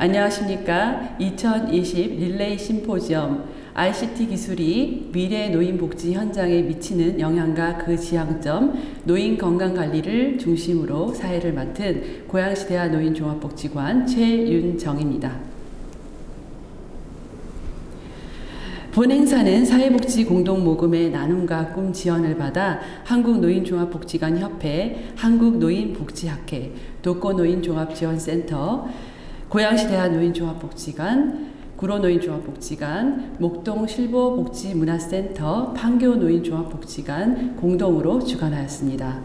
안녕하십니까. 2020 릴레이 심포지엄 ICT 기술이 미래 노인 복지 현장에 미치는 영향과 그 지향점, 노인 건강 관리를 중심으로 사회를 맡은 고양시 대한 노인종합복지관 최윤정입니다. 본 행사는 사회복지 공동모금의 나눔과 꿈 지원을 받아 한국노인종합복지관협회, 한국노인복지학회, 독거노인종합지원센터, 고양시 대한노인종합복지관, 구로노인종합복지관, 목동실보복지문화센터, 판교노인종합복지관 공동으로 주관하였습니다.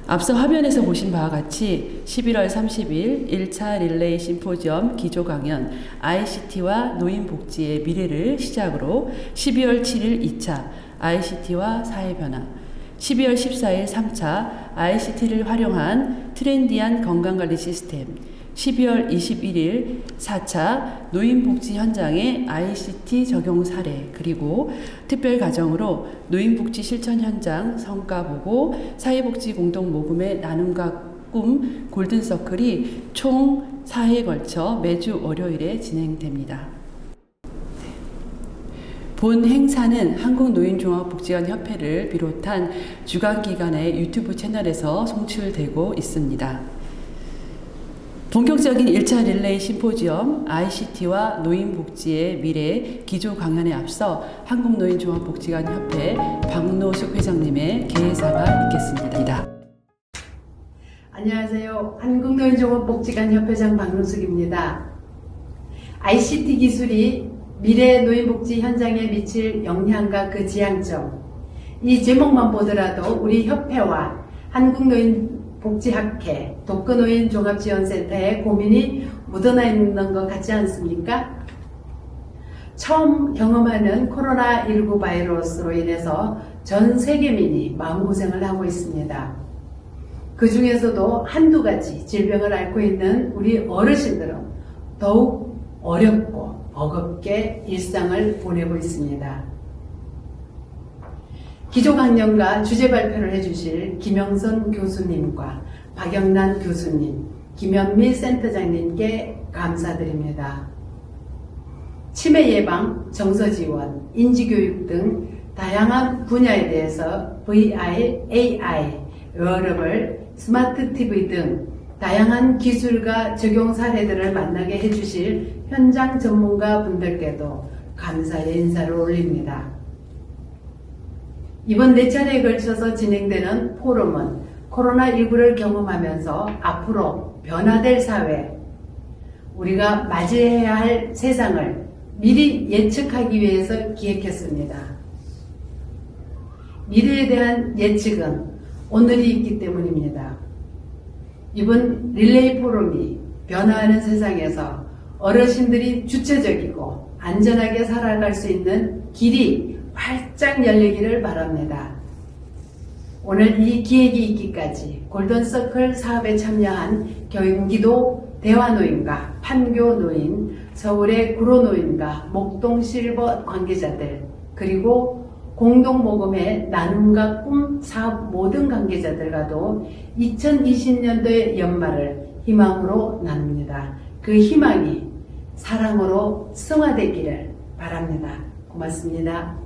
앞서 화면에서 보신 바와 같이 11월 30일 1차 릴레이 심포지엄 기조 강연 ICT와 노인복지의 미래를 시작으로 12월 7일 2차 ICT와 사회변화, 12월 14일 3차 ICT를 활용한 트렌디한 건강관리 시스템, 12월 21일 4차 노인복지 현장의 ICT 적용 사례, 그리고 특별과정으로 노인복지 실천 현장 성과보고 사회복지 공동모금의 나눔과 꿈 골든서클이 총 4회에 걸쳐 매주 월요일에 진행됩니다. 본 행사는 한국노인종합복지관협회를 비롯한 주관기관의 유튜브 채널에서 송출되고 있습니다. 본격적인 1차 릴레이 심포지엄 ICT와 노인복지의 미래 기조 강연에 앞서 한국노인종합복지관협회 박노숙 회장님의 개회사가 있겠습니다. 안녕하세요. 한국노인종합복지관협회장 박노숙입니다. ICT 기술이 미래 노인복지 현장에 미칠 영향과 그 지향점, 이 제목만 보더라도 우리 협회와 한국노인복지학회, 독거노인종합지원센터의 고민이 묻어나 있는 것 같지 않습니까? 처음 경험하는 코로나19 바이러스로 인해서 전 세계민이 마음고생을 하고 있습니다. 그 중에서도 한두 가지 질병을 앓고 있는 우리 어르신들은 더욱 어렵고 버겁게 일상을 보내고 있습니다. 기조강연과 주제 발표를 해주실 김영선 교수님과 박영란 교수님, 김현미 센터장님께 감사드립니다. 치매 예방, 정서 지원, 인지교육 등 다양한 분야에 대해서 VR, AI, 웨어러블, 스마트 TV 등 다양한 기술과 적용 사례들을 만나게 해주실 현장 전문가 분들께도 감사의 인사를 올립니다. 이번 4차례에 걸쳐서 진행되는 포럼은 코로나19를 경험하면서 앞으로 변화될 사회, 우리가 맞이해야 할 세상을 미리 예측하기 위해서 기획했습니다. 미래에 대한 예측은 오늘이 있기 때문입니다. 이번 릴레이 포럼이 변화하는 세상에서 어르신들이 주체적이고 안전하게 살아갈 수 있는 길이 활짝 열리기를 바랍니다. 오늘 이 기획이 있기까지 골든서클 사업에 참여한 경기도 대화노인과 판교노인, 서울의 구로노인과 목동실버 관계자들, 그리고 공동모금의 나눔과 꿈 사업 모든 관계자들과도 2020년도의 연말을 희망으로 나눕니다. 그 희망이 사랑으로 승화되기를 바랍니다. 고맙습니다.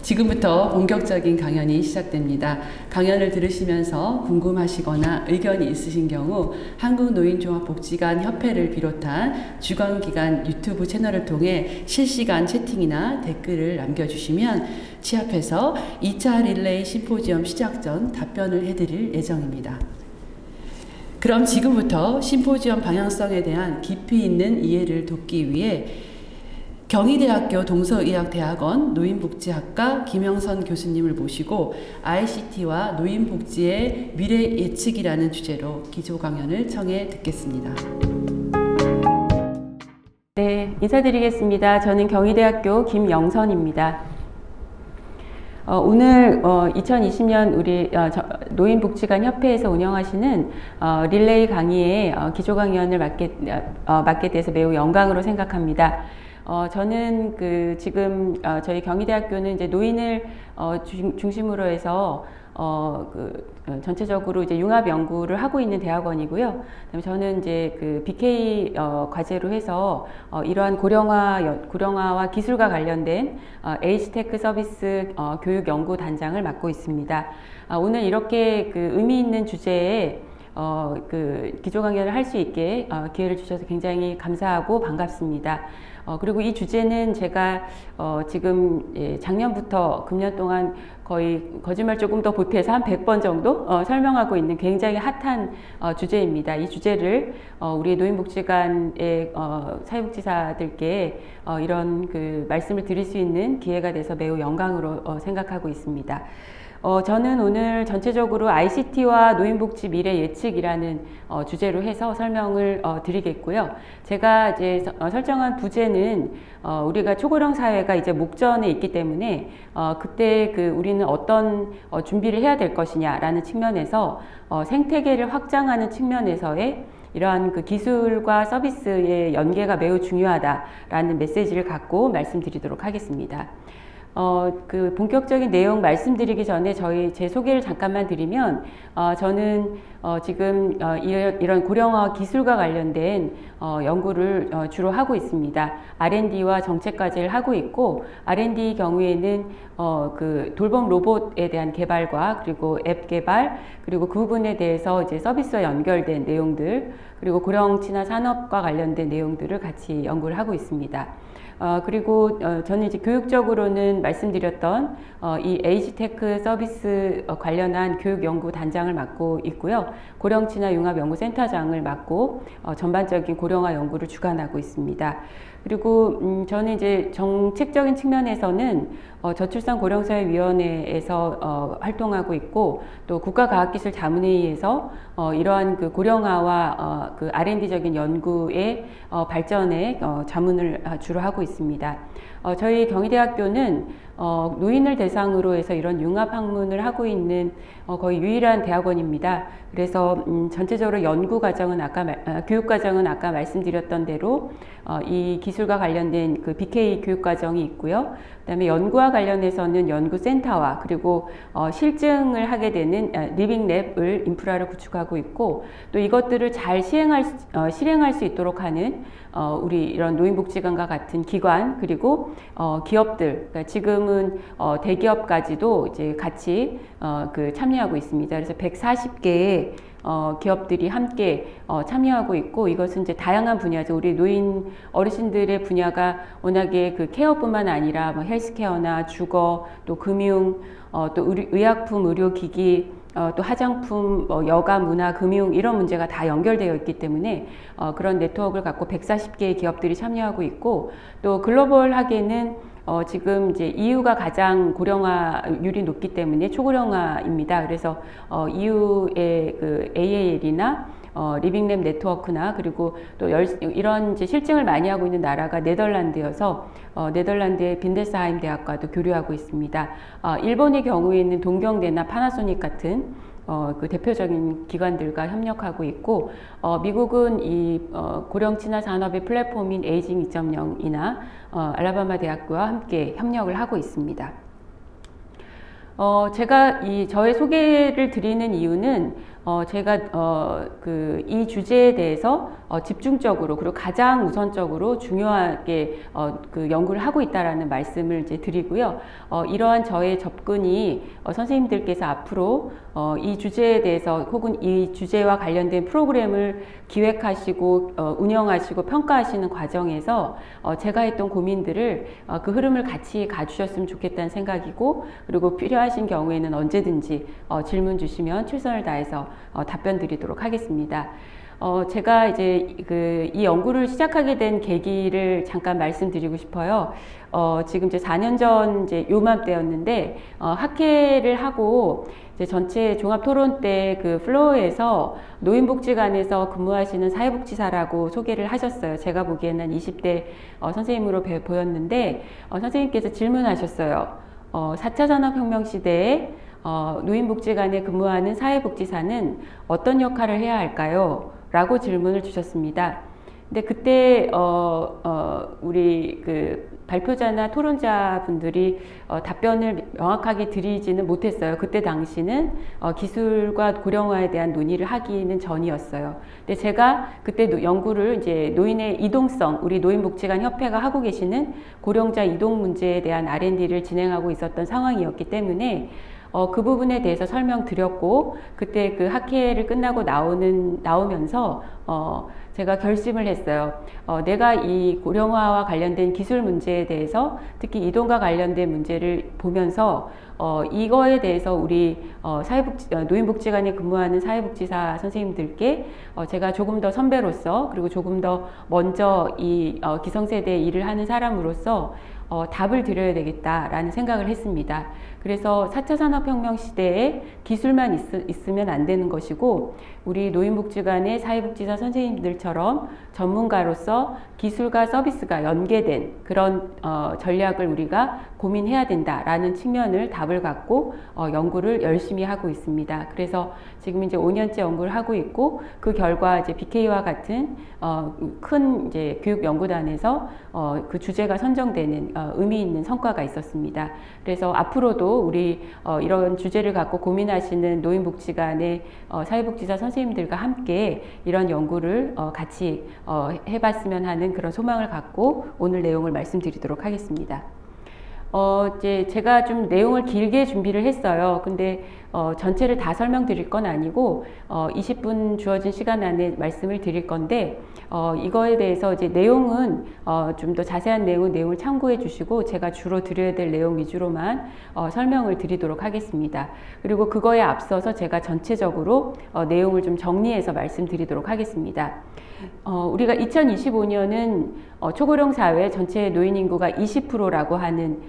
지금부터 본격적인 강연이 시작됩니다. 강연을 들으시면서 궁금하시거나 의견이 있으신 경우 한국노인종합복지관 협회를 비롯한 주관기관 유튜브 채널을 통해 실시간 채팅이나 댓글을 남겨주시면 취합해서 2차 릴레이 심포지엄 시작 전 답변을 해드릴 예정입니다. 그럼 지금부터 심포지엄 방향성에 대한 깊이 있는 이해를 돕기 위해 경희대학교 동서의학대학원 노인복지학과 김영선 교수님을 모시고 ICT와 노인복지의 미래 예측이라는 주제로 기조 강연을 청해 듣겠습니다. 네, 인사드리겠습니다. 저는 경희대학교 김영선입니다. 오늘 2020년 우리 노인복지관 협회에서 운영하시는 릴레이 강의의 기조 강연을 맡게 돼서 매우 영광으로 생각합니다. 저는 지금 저희 경희대학교는 이제 노인을 중심으로 해서 전체적으로 이제 융합 연구를 하고 있는 대학원이고요. 그다음에 저는 이제 그 BK 과제로 해서 이러한 고령화와 기술과 관련된 에이지테크 서비스 교육 연구 단장을 맡고 있습니다. 오늘 이렇게 그 의미 있는 주제에 그 기조 강연을 할 수 있게 기회를 주셔서 굉장히 감사하고 반갑습니다. 그리고 이 주제는 제가 지금 작년부터 금년 동안 거의 거짓말 조금 더 보태서 한 100번 정도 설명하고 있는 굉장히 핫한 주제입니다. 이 주제를 우리 노인복지관의 사회복지사들께 이런 그 말씀을 드릴 수 있는 기회가 돼서 매우 영광으로 생각하고 있습니다. 저는 오늘 전체적으로 ICT와 노인복지 미래 예측이라는 주제로 해서 설명을 드리겠고요. 제가 이제 설정한 부제는 우리가 초고령 사회가 이제 목전에 있기 때문에 그때 그 우리는 어떤 준비를 해야 될 것이냐라는 측면에서 생태계를 확장하는 측면에서의 이러한 그 기술과 서비스의 연계가 매우 중요하다라는 메시지를 갖고 말씀드리도록 하겠습니다. 그 본격적인 내용 말씀드리기 전에 제 소개를 잠깐만 드리면, 저는 지금 이런 고령화 기술과 관련된 연구를 주로 하고 있습니다. R&D와 정책 과제를 하고 있고, R&D 경우에는 그 돌봄 로봇에 대한 개발과 그리고 앱 개발, 그리고 그 부분에 대해서 이제 서비스와 연결된 내용들, 그리고 고령 친화 산업과 관련된 내용들을 같이 연구를 하고 있습니다. 그리고 저는 이제 교육적으로는 말씀드렸던 이 에이지테크 서비스 관련한 교육연구 단장을 맡고 있고요. 고령친화 융합연구센터장을 맡고 전반적인 고령화 연구를 주관하고 있습니다. 그리고 저는 이제 정책적인 측면에서는 저출산 고령사회위원회에서 활동하고 있고, 또 국가과학기술자문회의에서 이러한 그 고령화와 그 R&D적인 연구의 발전에 자문을 주로 하고 있습니다. 저희 경희대학교는 노인을 대상으로 해서 이런 융합 학문을 하고 있는 거의 유일한 대학원입니다. 그래서 전체적으로 연구 과정은 교육 과정은 아까 말씀드렸던 대로 이 기술과 관련된 그 BK 교육 과정이 있고요. 그다음에 연구와 관련해서는 연구센터와 그리고 실증을 하게 되는 리빙랩을 인프라를 구축하고 있고, 또 이것들을 잘 실행할 수 있도록 하는 우리 이런 노인복지관과 같은 기관, 그리고 기업들, 그러니까 지금은 대기업까지도 이제 같이 그 참여하고 있습니다. 그래서 140개의 기업들이 함께 참여하고 있고, 이것은 이제 다양한 분야죠. 우리 노인 어르신들의 분야가 워낙에 그 케어뿐만 아니라 뭐 헬스케어나 주거, 또 금융, 또 의약품, 의료기기, 또 화장품, 여가, 문화, 금융 이런 문제가 다 연결되어 있기 때문에 그런 네트워크를 갖고 140개의 기업들이 참여하고 있고, 또 글로벌하게는 지금 이제 EU가 가장 고령화율이 높기 때문에 초고령화입니다. 그래서 EU의 그 AAL이나 리빙랩 네트워크나 그리고 또 이런 이제 실증을 많이 하고 있는 나라가 네덜란드여서 네덜란드의 빈데스하임 대학과도 교류하고 있습니다. 일본의 경우에는 동경대나 파나소닉 같은 그 대표적인 기관들과 협력하고 있고, 미국은 이 고령 친화 산업의 플랫폼인 에이징 2.0이나 알라바마 대학교와 함께 협력을 하고 있습니다. 제가 저의 소개를 드리는 이유는 제가 이 주제에 대해서 집중적으로 그리고 가장 우선적으로 중요하게 그 연구를 하고 있다라는 말씀을 이제 드리고요. 이러한 저의 접근이 선생님들께서 앞으로 이 주제에 대해서 혹은 이 주제와 관련된 프로그램을 기획하시고 운영하시고 평가하시는 과정에서 제가 했던 고민들을 그 흐름을 같이 가주셨으면 좋겠다는 생각이고, 그리고 필요하신 경우에는 언제든지 질문 주시면 최선을 다해서 답변 드리도록 하겠습니다. 제가 이제 이 연구를 시작하게 된 계기를 잠깐 말씀드리고 싶어요. 지금 이제 4년 전 이제 요맘때였는데, 학회를 하고 이제 전체 종합 토론 때 그 플로어에서 노인복지관에서 근무하시는 사회복지사라고 소개를 하셨어요. 제가 보기에는 20대 선생님으로 보였는데, 선생님께서 질문하셨어요. 4차 산업혁명 시대에 노인복지관에 근무하는 사회복지사는 어떤 역할을 해야 할까요? 라고 질문을 주셨습니다. 근데 그때 우리 그 발표자나 토론자 분들이 답변을 명확하게 드리지는 못했어요. 그때 당시는 기술과 고령화에 대한 논의를 하기는 전이었어요. 근데 제가 그때 연구를 이제 노인의 이동성, 우리 노인복지관 협회가 하고 계시는 고령자 이동 문제에 대한 R&D를 진행하고 있었던 상황이었기 때문에 그 부분에 대해서 설명드렸고, 그때 그 학회를 끝나고 나오면서 제가 결심을 했어요. 내가 이 고령화와 관련된 기술 문제에 대해서, 특히 이동과 관련된 문제를 보면서 이거에 대해서 우리 노인복지관에 근무하는 사회복지사 선생님들께 제가 조금 더 선배로서, 그리고 조금 더 먼저 이 기성세대에 일을 하는 사람으로서 답을 드려야 되겠다라는 생각을 했습니다. 그래서 4차 산업혁명 시대에 기술만 있으면 안 되는 것이고, 우리 노인복지관의 사회복지사 선생님들처럼 전문가로서 기술과 서비스가 연계된 그런 전략을 우리가 고민해야 된다라는 측면을 답을 갖고 연구를 열심히 하고 있습니다. 그래서 지금 이제 5년째 연구를 하고 있고, 그 결과 이제 BK와 같은 큰 이제 교육연구단에서 그 주제가 선정되는 의미 있는 성과가 있었습니다. 그래서 앞으로도 우리 이런 주제를 갖고 고민하시는 노인복지관의 사회복지사 선생님들과 함께 이런 연구를 같이 해봤으면 하는 그런 소망을 갖고 오늘 내용을 말씀드리도록 하겠습니다. 이제 제가 좀 내용을 길게 준비를 했어요. 근데 전체를 다 설명드릴 건 아니고 20분 주어진 시간 안에 말씀을 드릴 건데, 이거에 대해서 이제 내용은 좀 더 자세한 내용을 참고해 주시고, 제가 주로 드려야 될 내용 위주로만 설명을 드리도록 하겠습니다. 그리고 그거에 앞서서 제가 전체적으로 내용을 좀 정리해서 말씀드리도록 하겠습니다. 우리가 2025년은 초고령 사회 전체 노인 인구가 20%라고 하는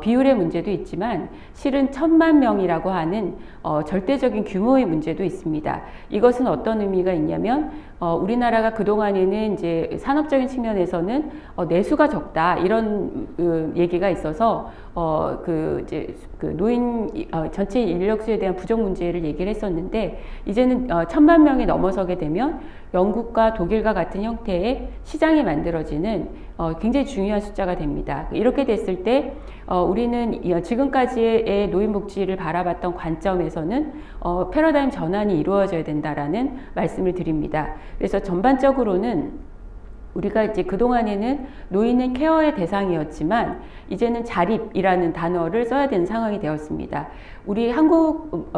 비율의 문제도 있지만, 실은 1,000만 명이라고 하는 절대적인 규모의 문제도 있습니다. 이것은 어떤 의미가 있냐면, 우리나라가 그동안에는 이제 산업적인 측면에서는 내수가 적다, 이런 얘기가 있어서 이제 노인 전체 인력수에 대한 부족 문제를 얘기를 했었는데, 이제는 1,000만 명이 넘어서게 되면 영국과 독일과 같은 형태의 시장이 만들어지는 굉장히 중요한 숫자가 됩니다. 이렇게 됐을 때 우리는 지금까지의 노인복지를 바라봤던 관점에서는 패러다임 전환이 이루어져야 된다라는 말씀을 드립니다. 그래서 전반적으로는 우리가 이제 그동안에는 노인은 케어의 대상이었지만, 이제는 자립이라는 단어를 써야 되는 상황이 되었습니다. 우리 한국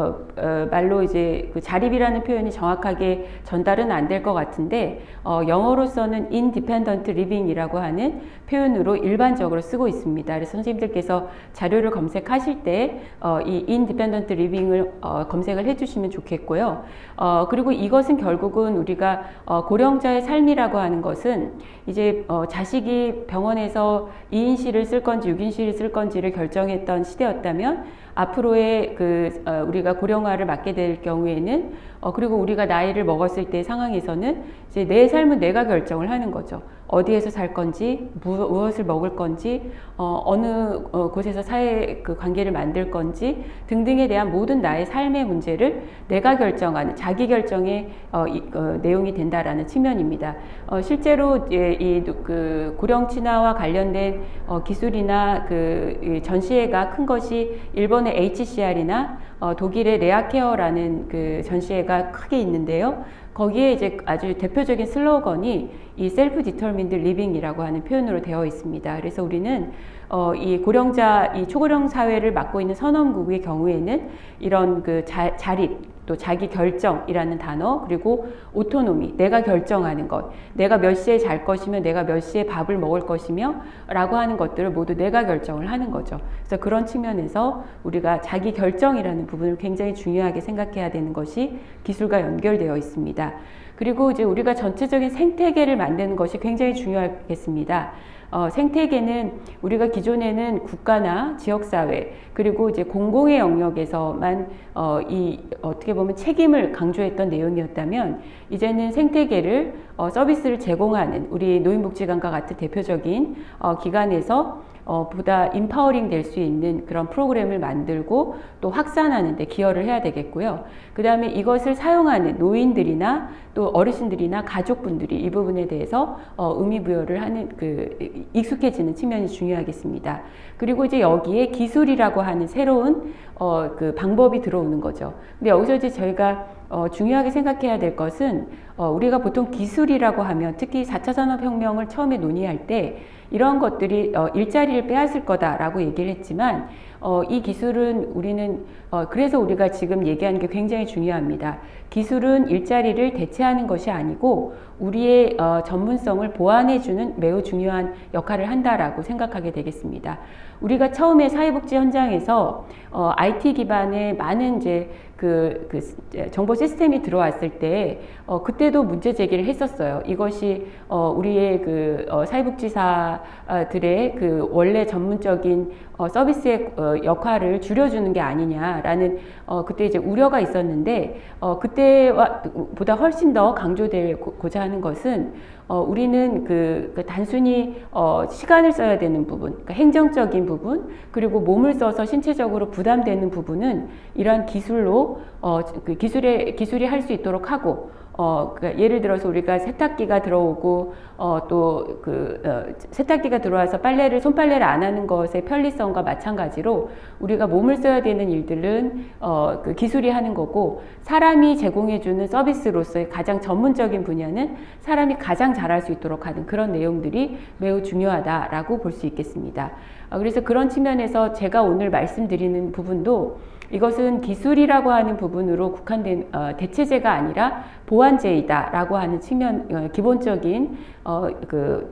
말로 이제 그 자립이라는 표현이 정확하게 전달은 안 될 것 같은데, 영어로서는 independent living이라고 하는 표현으로 일반적으로 쓰고 있습니다. 그래서 선생님들께서 자료를 검색하실 때 이 independent living을 검색을 해주시면 좋겠고요. 그리고 이것은 결국은 우리가 고령자의 삶이라고 하는 것은 이제 자식이 병원에서 2인실을 쓸 건지 6인실을 쓸 건지를 결정했던 시대였다면, 앞으로의 우리가 고령화를 맞게 될 경우에는 그리고 우리가 나이를 먹었을 때 상황에서는 이제 내 삶은 내가 결정을 하는 거죠. 어디에서 살 건지, 무엇을 먹을 건지, 어느 곳에서 사회 관계를 만들 건지 등등에 대한 모든 나의 삶의 문제를 내가 결정하는 자기 결정의 내용이 된다라는 측면입니다. 실제로 이 고령 친화와 관련된 기술이나 전시회가 큰 것이 일본의 HCR이나 독일의 레아케어라는 전시회가 크게 있는데요. 거기에 이제 아주 대표적인 슬로건이 이 셀프 디터민드 리빙이라고 하는 표현으로 되어 있습니다. 그래서 우리는 이 고령자, 이 초고령 사회를 맡고 있는 선언국의 경우에는 이런 자립, 또 자기 결정이라는 단어, 그리고 오토노미, 내가 결정하는 것, 내가 몇 시에 잘 것이며 내가 몇 시에 밥을 먹을 것이며 라고 하는 것들을 모두 내가 결정을 하는 거죠. 그래서 그런 측면에서 우리가 자기 결정이라는 부분을 굉장히 중요하게 생각해야 되는 것이 기술과 연결되어 있습니다. 그리고 이제 우리가 전체적인 생태계를 만드는 것이 굉장히 중요하겠습니다. 생태계는 우리가 기존에는 국가나 지역사회, 그리고 이제 공공의 영역에서만 어떻게 보면 책임을 강조했던 내용이었다면, 이제는 생태계를 서비스를 제공하는 우리 노인복지관과 같은 대표적인 기관에서 보다 인파워링 될 수 있는 그런 프로그램을 만들고 또 확산하는 데 기여를 해야 되겠고요. 그 다음에 이것을 사용하는 노인들이나 또 어르신들이나 가족분들이 이 부분에 대해서 의미부여를 하는 익숙해지는 측면이 중요하겠습니다. 그리고 이제 여기에 기술이라고 하는 새로운 그 방법이 들어오는 거죠. 근데 여기서 이제 저희가 중요하게 생각해야 될 것은 우리가 보통 기술이라고 하면 특히 4차 산업혁명을 처음에 논의할 때 이런 것들이 일자리를 빼앗을 거다라고 얘기를 했지만 이 기술은 우리는 그래서 우리가 지금 얘기하는 게 굉장히 중요합니다. 기술은 일자리를 대체하는 것이 아니고 우리의 전문성을 보완해주는 매우 중요한 역할을 한다라고 생각하게 되겠습니다. 우리가 처음에 사회복지 현장에서 IT 기반의 많은 이제 정보 시스템이 들어왔을 때 그때도 문제 제기를 했었어요. 이것이 우리의 사회복지사들의 원래 전문적인 서비스의 역할을 줄여주는 게 아니냐라는 그때 이제 우려가 있었는데 그때와 보다 훨씬 더 강조되고자 하는 것은 우리는 단순히 시간을 써야 되는 부분, 그러니까 행정적인 부분, 그리고 몸을 써서 신체적으로 부담되는 부분은 이러한 기술로 기술이 할 수 있도록 하고 그러니까 예를 들어서 우리가 세탁기가 들어오고 세탁기가 들어와서 손빨래를 안 하는 것의 편리성과 마찬가지로 우리가 몸을 써야 되는 일들은 기술이 하는 거고 사람이 제공해주는 서비스로서의 가장 전문적인 분야는 사람이 가장 잘할 수 있도록 하는 그런 내용들이 매우 중요하다라고 볼 수 있겠습니다. 그래서 그런 측면에서 제가 오늘 말씀드리는 부분도 이것은 기술이라고 하는 부분으로 국한된 대체제가 아니라 보완제이다라고 하는 측면 기본적인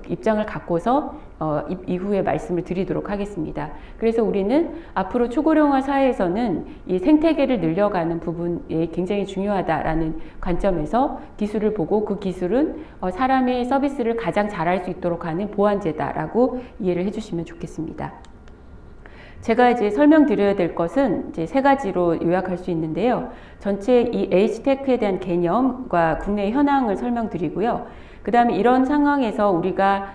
입장을 갖고서 이후에 말씀을 드리도록 하겠습니다. 그래서 우리는 앞으로 초고령화 사회에서는 이 생태계를 늘려가는 부분이 굉장히 중요하다라는 관점에서 기술을 보고 그 기술은 사람의 서비스를 가장 잘할 수 있도록 하는 보완제다라고 이해를 해주시면 좋겠습니다. 제가 이제 설명드려야 될 것은 이제 세 가지로 요약할 수 있는데요. 전체 이 H테크에 대한 개념과 국내 현황을 설명드리고요. 그 다음에 이런 상황에서 우리가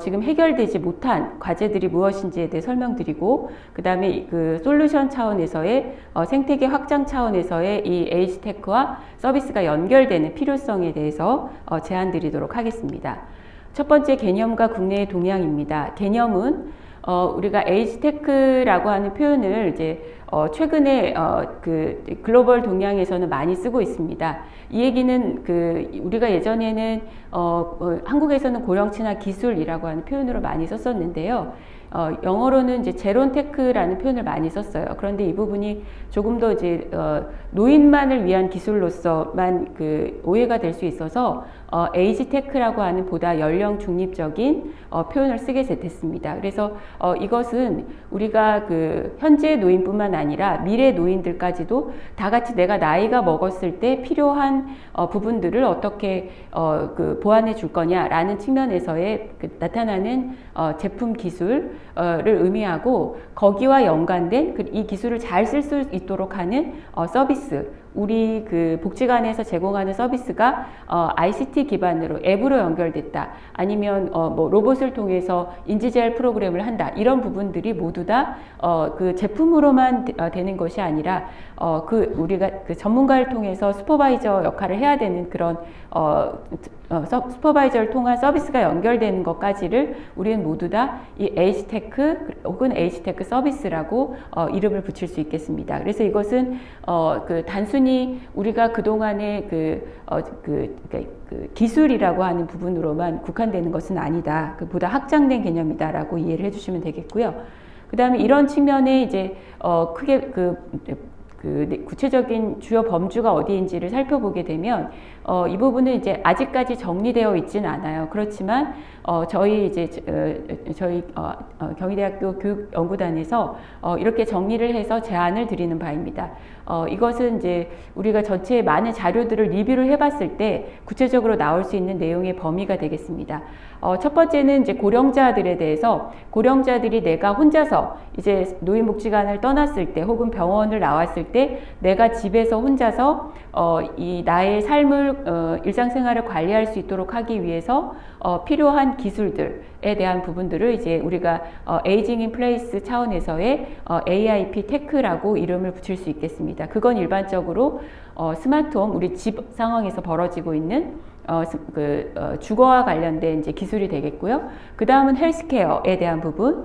지금 해결되지 못한 과제들이 무엇인지에 대해 설명드리고, 그 다음에 솔루션 차원에서의 생태계 확장 차원에서의 이 H테크와 서비스가 연결되는 필요성에 대해서 제안드리도록 하겠습니다. 첫 번째 개념과 국내의 동향입니다. 개념은 우리가 H테크라고 하는 표현을 이제 최근에 글로벌 동향에서는 많이 쓰고 있습니다. 이 얘기는 우리가 예전에는 한국에서는 고령친화 기술이라고 하는 표현으로 많이 썼었는데요. 영어로는 이제 제론테크라는 표현을 많이 썼어요. 그런데 이 부분이 조금 더 이제 노인만을 위한 기술로서만 오해가 될 수 있어서 에이지테크라고 하는 보다 연령 중립적인 표현을 쓰게 됐습니다. 그래서 이것은 우리가 현재 노인뿐만 아니라 미래 노인들까지도 다 같이 내가 나이가 먹었을 때 필요한 부분들을 어떻게 보완해 줄 거냐라는 측면에서의 나타나는 제품 기술을 의미하고 거기와 연관된 이 기술을 잘 쓸 수 있도록 하는 서비스, 우리 복지관에서 제공하는 서비스가 ICT 기반으로 앱으로 연결됐다, 아니면 로봇을 통해서 인지제할 프로그램을 한다, 이런 부분들이 모두 다 제품으로만 되는 것이 아니라 우리가 전문가를 통해서 슈퍼바이저 역할을 해야 되는 그런 슈퍼바이저를 통한 서비스가 연결되는 것까지를 우리는 모두 다 이 H테크 혹은 H테크 서비스라고 이름을 붙일 수 있겠습니다. 그래서 이것은 단순히 우리가 그동안의 기술이라고 하는 부분으로만 국한되는 것은 아니다. 보다 확장된 개념이다라고 이해를 해주시면 되겠고요. 그 다음에 이런 측면에 이제 크게 구체적인 주요 범주가 어디인지를 살펴보게 되면 이 부분은 이제 아직까지 정리되어 있지는 않아요. 그렇지만 저희 경희대학교 교육연구단에서 이렇게 정리를 해서 제안을 드리는 바입니다. 이것은 이제 우리가 전체 많은 자료들을 리뷰를 해봤을 때 구체적으로 나올 수 있는 내용의 범위가 되겠습니다. 첫 번째는 이제 고령자들에 대해서, 고령자들이 내가 혼자서 이제 노인복지관을 떠났을 때 혹은 병원을 나왔을 때 내가 집에서 혼자서 이 나의 삶을 일상생활을 관리할 수 있도록 하기 위해서 필요한 기술들에 대한 부분들을 이제 우리가 에이징 인 플레이스 차원에서의 AIP 테크라고 이름을 붙일 수 있겠습니다. 그건 일반적으로 스마트홈, 우리 집 상황에서 벌어지고 있는 주거와 관련된 이제 기술이 되겠고요. 그 다음은 헬스케어에 대한 부분,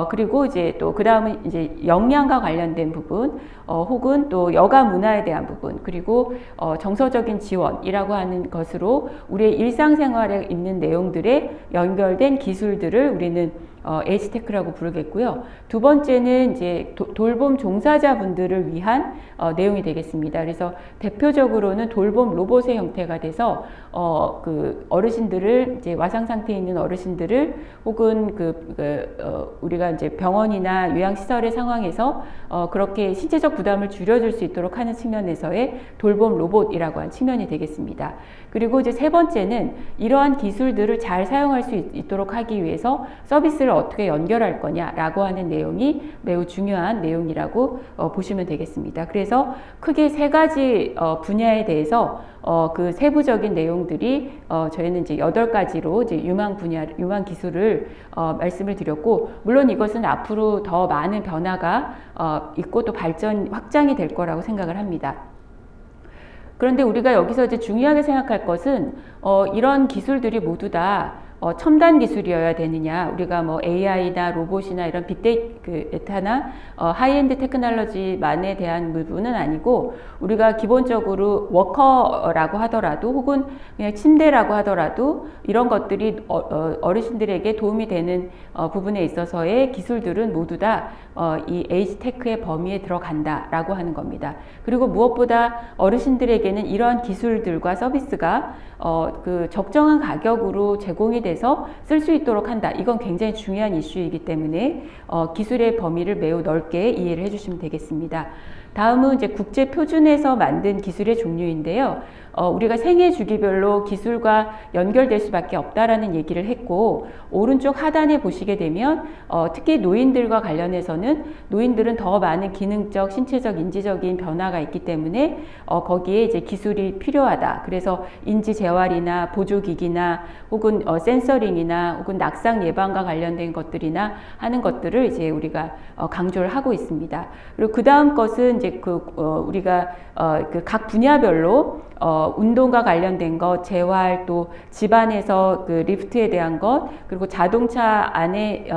그리고 이제 또 그 다음은 이제 역량과 관련된 부분, 혹은 또 여가 문화에 대한 부분, 그리고 정서적인 지원이라고 하는 것으로 우리의 일상생활에 있는 내용들에 연결된 기술들을 우리는 H테크라고 부르겠고요. 두 번째는 이제 돌봄 종사자분들을 위한 내용이 되겠습니다. 그래서 대표적으로는 돌봄 로봇의 형태가 돼서 그 어르신들을 이제 와상 상태에 있는 어르신들을 혹은 우리가 이제 병원이나 요양시설의 상황에서 그렇게 신체적 부담을 줄여줄 수 있도록 하는 측면에서의 돌봄 로봇이라고 하는 측면이 되겠습니다. 그리고 이제 세 번째는 이러한 기술들을 잘 사용할 수 있도록 하기 위해서 서비스를 어떻게 연결할 거냐라고 하는 내용이 매우 중요한 내용이라고 보시면 되겠습니다. 그래서 크게 세 가지 분야에 대해서 그 세부적인 내용들이 저희는 이제 8가지로 이제 유망 기술을 말씀을 드렸고, 물론 이것은 앞으로 더 많은 변화가 있고 또 확장이 될 거라고 생각을 합니다. 그런데 우리가 여기서 이제 중요하게 생각할 것은 이런 기술들이 모두 다 첨단 기술이어야 되느냐, 우리가 뭐 AI나 로봇이나 이런 빅데이터나 하이엔드 테크놀로지만에 대한 부분은 아니고, 우리가 기본적으로 워커라고 하더라도 혹은 그냥 침대라고 하더라도 이런 것들이 어르신들에게 도움이 되는 부분에 있어서의 기술들은 모두 다 이 H테크의 범위에 들어간다라고 하는 겁니다. 그리고 무엇보다 어르신들에게는 이러한 기술들과 서비스가 그 적정한 가격으로 제공이 돼서 쓸 수 있도록 한다. 이건 굉장히 중요한 이슈이기 때문에 기술의 범위를 매우 넓게 이해를 해주시면 되겠습니다. 다음은 이제 국제 표준에서 만든 기술의 종류인데요. 우리가 생애 주기별로 기술과 연결될 수밖에 없다라는 얘기를 했고, 오른쪽 하단에 보시게 되면 특히 노인들과 관련해서는 노인들은 더 많은 기능적, 신체적, 인지적인 변화가 있기 때문에 거기에 이제 기술이 필요하다. 그래서 인지 재활이나 보조기기나 혹은 센서링이나 혹은 낙상 예방과 관련된 것들이나 하는 것들을 이제 우리가 강조를 하고 있습니다. 그리고 그 다음 것은 이제 우리가 그 각 분야별로 운동과 관련된 것, 재활, 또 집안에서 그 리프트에 대한 것, 그리고 자동차 안에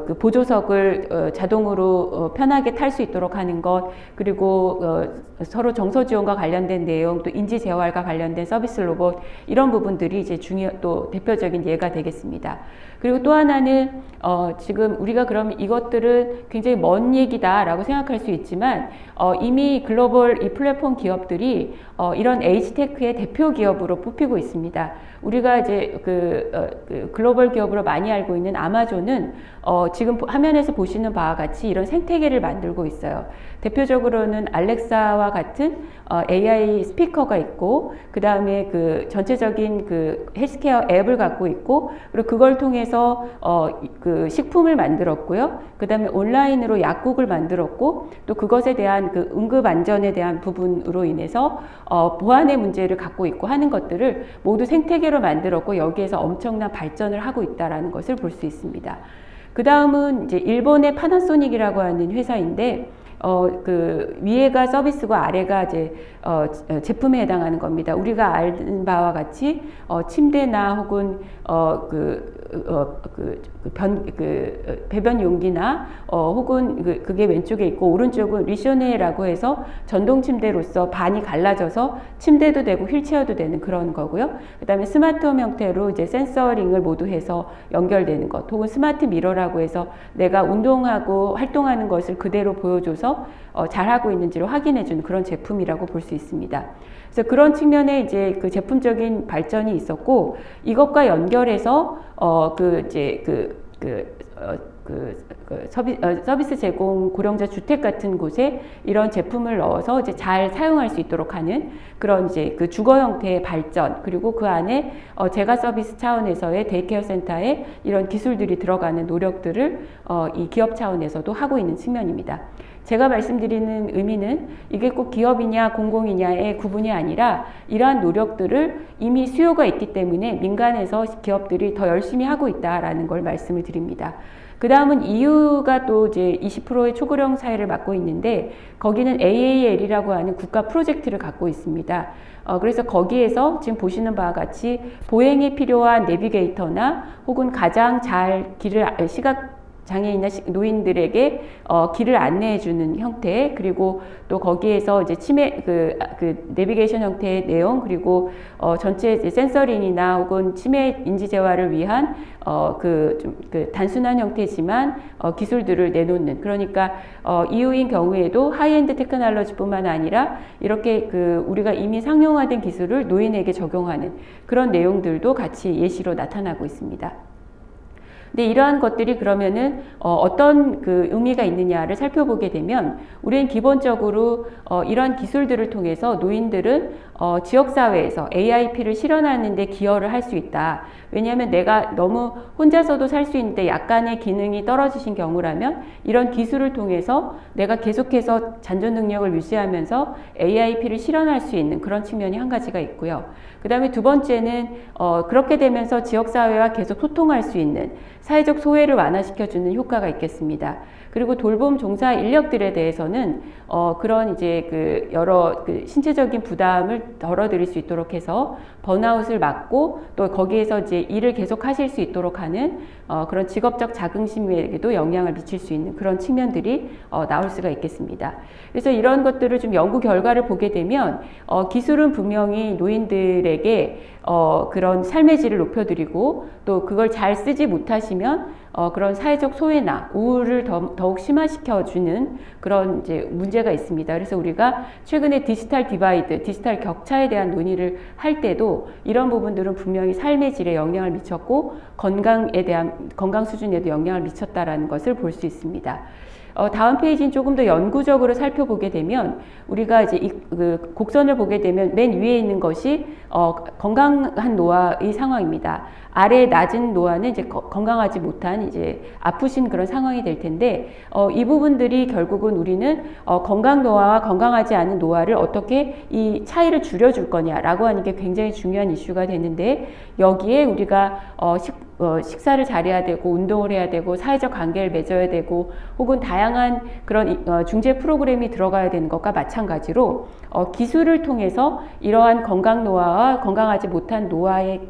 그 보조석을 자동으로 편하게 탈 수 있도록 하는 것, 그리고 서로 정서 지원과 관련된 내용, 또 인지 재활과 관련된 서비스 로봇, 이런 부분들이 이제 또 대표적인 예가 되겠습니다. 그리고 또 하나는 지금 우리가 그러면 이것들은 굉장히 먼 얘기다라고 생각할 수 있지만 이미 글로벌 이 플랫폼 기업들이 이런 H테크의 대표 기업으로 뽑히고 있습니다. 우리가 이제 그 글로벌 기업으로 많이 알고 있는 아마존은 지금 화면에서 보시는 바와 같이 이런 생태계를 만들고 있어요. 대표적으로는 알렉사와 같은 AI 스피커가 있고, 그 다음에 그 전체적인 그 헬스케어 앱을 갖고 있고, 그리고 그걸 통해서 그 식품을 만들었고요. 그 다음에 온라인으로 약국을 만들었고, 또 그것에 대한 그 응급 안전에 대한 부분으로 인해서 보안의 문제를 갖고 있고 하는 것들을 모두 생태계로 만들었고, 여기에서 엄청난 발전을 하고 있다라는 것을 볼 수 있습니다. 그 다음은 이제 일본의 파나소닉이라고 하는 회사인데, 그 위에가 서비스고 아래가 이제 제품에 해당하는 겁니다. 우리가 아는 바와 같이 침대나 혹은 배변 용기나 혹은 그게 왼쪽에 있고, 오른쪽은 리쇼네라고 해서 전동 침대로서 반이 갈라져서 침대도 되고 휠체어도 되는 그런 거고요. 그다음에 스마트홈 형태로 이제 센서링을 모두 해서 연결되는 것, 혹은 스마트 미러라고 해서 내가 운동하고 활동하는 것을 그대로 보여줘서 잘하고 있는지를 확인해주는 그런 제품이라고 볼 수 있습니다. 그래서 그런 측면에 이제 그 제품적인 발전이 있었고, 이것과 연결해서 서비스 제공 고령자 주택 같은 곳에 이런 제품을 넣어서 이제 잘 사용할 수 있도록 하는 그런 이제 그 주거 형태의 발전, 그리고 그 안에 재가 서비스 차원에서의 데이케어 센터에 이런 기술들이 들어가는 노력들을 이 기업 차원에서도 하고 있는 측면입니다. 제가 말씀드리는 의미는 이게 꼭 기업이냐 공공이냐의 구분이 아니라 이러한 노력들을 이미 수요가 있기 때문에 민간에서 기업들이 더 열심히 하고 있다라는 걸 말씀을 드립니다. 그 다음은 EU가 또 이제 20%의 초고령 사회를 맡고 있는데 거기는 AAL이라고 하는 국가 프로젝트를 갖고 있습니다. 그래서 거기에서 지금 보시는 바와 같이 보행이 필요한 내비게이터나 혹은 가장 잘 시각 장애인이나 노인들에게 길을 안내해주는 형태, 그리고 또 거기에서 이제 그 내비게이션 형태의 내용, 그리고 전체 이제 센서링이나 혹은 치매 인지 재활을 위한 단순한 형태지만 기술들을 내놓는, 그러니까 EU인 경우에도 하이엔드 테크놀로지뿐만 아니라 이렇게 우리가 이미 상용화된 기술을 노인에게 적용하는 그런 내용들도 같이 예시로 나타나고 있습니다. 근데 이러한 것들이 그러면은 어떤 의미가 있느냐를 살펴보게 되면 우리는 기본적으로 이러한 기술들을 통해서 노인들은 지역사회에서 AIP를 실현하는 데 기여를 할 수 있다. 왜냐하면 내가 너무 혼자서도 살 수 있는데 약간의 기능이 떨어지신 경우라면 이런 기술을 통해서 내가 계속해서 잔존 능력을 유지하면서 AIP를 실현할 수 있는 그런 측면이 한 가지가 있고요. 그 다음에 두 번째는 그렇게 되면서 지역사회와 계속 소통할 수 있는 사회적 소외를 완화시켜주는 효과가 있겠습니다. 그리고 돌봄 종사 인력들에 대해서는 그런 이제 여러 신체적인 부담을 덜어드릴 수 있도록 해서 번아웃을 막고 또 거기에서 이제 일을 계속 하실 수 있도록 하는 그런 직업적 자긍심에게도 영향을 미칠 수 있는 그런 측면들이 나올 수가 있겠습니다. 그래서 이런 것들을 좀 연구 결과를 보게 되면 기술은 분명히 노인들에게 그런 삶의 질을 높여드리고 또 그걸 잘 쓰지 못하시면 그런 사회적 소외나 우울을 더욱 심화시켜주는 그런 이제 문제가 있습니다. 그래서 우리가 최근에 디지털 디바이드, 디지털 격차에 대한 논의를 할 때도 이런 부분들은 분명히 삶의 질에 영향을 미쳤고 건강 수준에도 영향을 미쳤다라는 것을 볼 수 있습니다. 다음 페이지는 조금 더 연구적으로 살펴보게 되면 우리가 이제 곡선을 보게 되면 맨 위에 있는 것이 건강한 노화의 상황입니다. 아래 낮은 노화는 이제 건강하지 못한 이제 아프신 그런 상황이 될 텐데 이 부분들이 결국은 우리는 건강 노화와 건강하지 않은 노화를 어떻게 이 차이를 줄여줄 거냐라고 하는 게 굉장히 중요한 이슈가 되는데 여기에 우리가 식사를 잘해야 되고 운동을 해야 되고 사회적 관계를 맺어야 되고 혹은 다양한 그런 중재 프로그램이 들어가야 되는 것과 마찬가지로 기술을 통해서 이러한 건강 노화와 건강하지 못한 노화의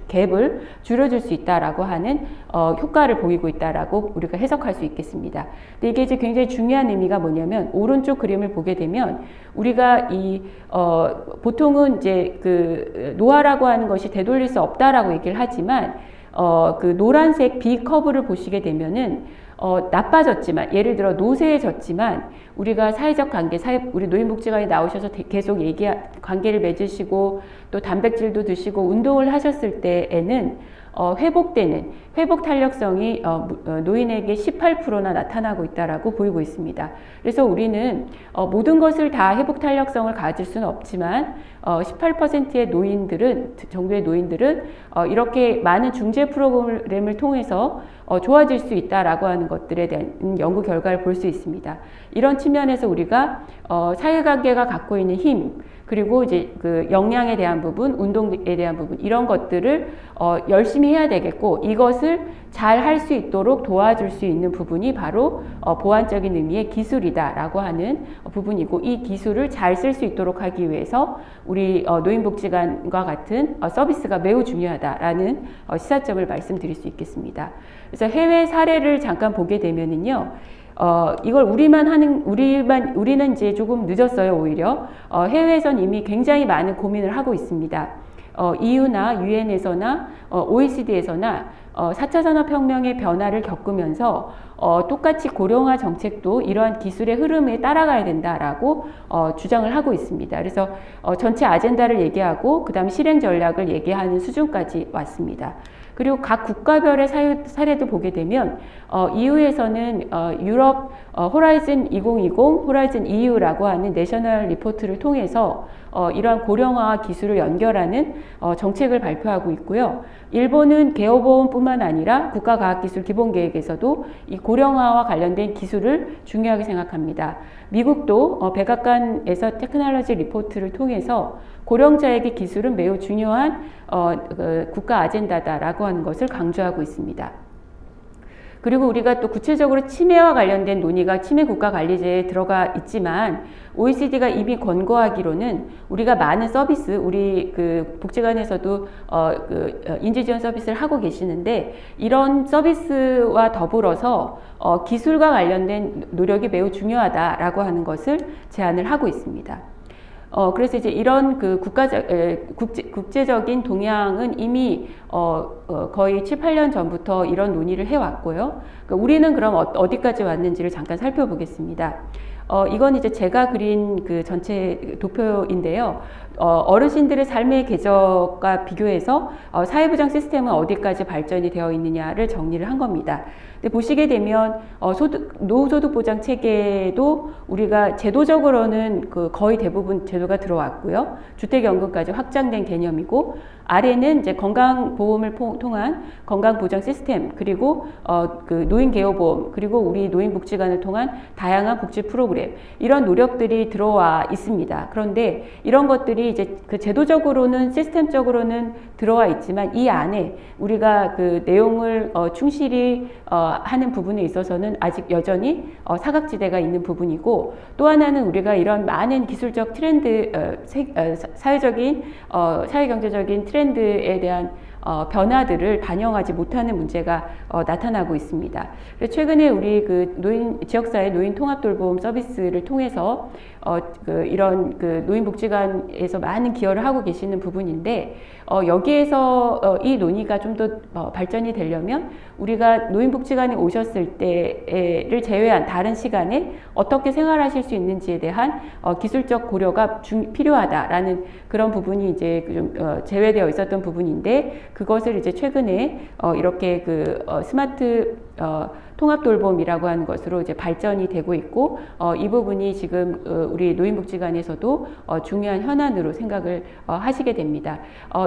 갭을 줄여줄 수 있다라고 하는 효과를 보이고 있다라고 우리가 해석할 수 있겠습니다. 근데 이게 이제 굉장히 중요한 의미가 뭐냐면 오른쪽 그림을 보게 되면 우리가 보통은 이제 노화라고 하는 것이 되돌릴 수 없다라고 얘기를 하지만 노란색 B 커브를 보시게 되면은 나빠졌지만 예를 들어 노쇠해졌지만 우리가 사회적 관계, 우리 노인복지관에 나오셔서 계속 관계를 맺으시고 또 단백질도 드시고 운동을 하셨을 때에는 회복 탄력성이 노인에게 18%나 나타나고 있다라고 보이고 있습니다. 그래서 우리는 모든 것을 다 회복 탄력성을 가질 수는 없지만 18%의 정도의 노인들은 이렇게 많은 중재 프로그램을 통해서 좋아질 수 있다라고 하는 것들에 대한 연구 결과를 볼 수 있습니다. 이런 측면에서 우리가 사회관계가 갖고 있는 힘, 그리고 이제 역량에 대한 부분, 운동에 대한 부분 이런 것들을 열심히 해야 되겠고 이것을 잘 할 수 있도록 도와줄 수 있는 부분이 바로 보완적인 의미의 기술이다라고 하는 부분이고 이 기술을 잘 쓸 수 있도록 하기 위해서 우리 노인복지관과 같은 서비스가 매우 중요하다라는 시사점을 말씀드릴 수 있겠습니다. 그래서 해외 사례를 잠깐 보게 되면은요. 이걸 우리는 이제 조금 늦었어요, 오히려. 해외에선 이미 굉장히 많은 고민을 하고 있습니다. EU나 UN에서나 OECD에서나 4차 산업혁명의 변화를 겪으면서 똑같이 고령화 정책도 이러한 기술의 흐름에 따라가야 된다라고 주장을 하고 있습니다. 그래서 전체 아젠다를 얘기하고 그 다음 실행 전략을 얘기하는 수준까지 왔습니다. 그리고 각 국가별의 사례도 보게 되면 EU에서는 유럽 호라이즌 2020, 호라이즌 EU라고 하는 내셔널 리포트를 통해서 이러한 고령화와 기술을 연결하는 정책을 발표하고 있고요. 일본은 개호보험뿐만 아니라 국가과학기술기본계획에서도 이 고령화와 관련된 기술을 중요하게 생각합니다. 미국도 백악관에서 테크놀로지 리포트를 통해서 고령자에게 기술은 매우 중요한 국가 아젠다다라고 하는 것을 강조하고 있습니다. 그리고 우리가 또 구체적으로 치매와 관련된 논의가 치매 국가관리제에 들어가 있지만 OECD가 이미 권고하기로는 우리가 많은 서비스, 우리 그 복지관에서도 인지지원 서비스를 하고 계시는데 이런 서비스와 더불어서 기술과 관련된 노력이 매우 중요하다라고 하는 것을 제안을 하고 있습니다. 그래서 이제 이런 그 국제적인 동향은 이미 거의 7, 8년 전부터 이런 논의를 해왔고요. 그러니까 우리는 그럼 어디까지 왔는지를 잠깐 살펴보겠습니다. 이건 이제 제가 그린 그 전체 도표인데요. 어르신들의 삶의 궤적과 비교해서 사회보장 시스템은 어디까지 발전이 되어 있느냐를 정리를 한 겁니다. 근데 보시게 되면 노후소득 보장 체계도 우리가 제도적으로는 거의 대부분 제도가 들어왔고요. 주택연금까지 확장된 개념이고 아래는 이제 건강보험을 통한 건강보장 시스템 그리고 그 노인개호보험 그리고 우리 노인복지관을 통한 다양한 복지 프로그램 이런 노력들이 들어와 있습니다. 그런데 이런 것들이 이제 그 제도적으로는 시스템적으로는 들어와 있지만 이 안에 우리가 그 내용을 충실히 하는 부분에 있어서는 아직 여전히 사각지대가 있는 부분이고 또 하나는 우리가 이런 많은 기술적 트렌드, 사회적인 사회경제적인 트렌드에 대한 변화들을 반영하지 못하는 문제가 나타나고 있습니다. 그래서 최근에 우리 그 지역사회 노인 통합돌봄 서비스를 통해서 이런 그 노인복지관에서 많은 기여를 하고 계시는 부분인데 여기에서 이 논의가 좀 더 발전이 되려면 우리가 노인복지관에 오셨을 때를 제외한 다른 시간에 어떻게 생활하실 수 있는지에 대한 기술적 고려가 필요하다라는 그런 부분이 이제 좀 제외되어 있었던 부분인데 그것을 이제 최근에 이렇게 그 스마트 통합돌봄이라고 하는 것으로 이제 발전이 되고 있고 이 부분이 지금 우리 노인복지관에서도 중요한 현안으로 생각을 하시게 됩니다.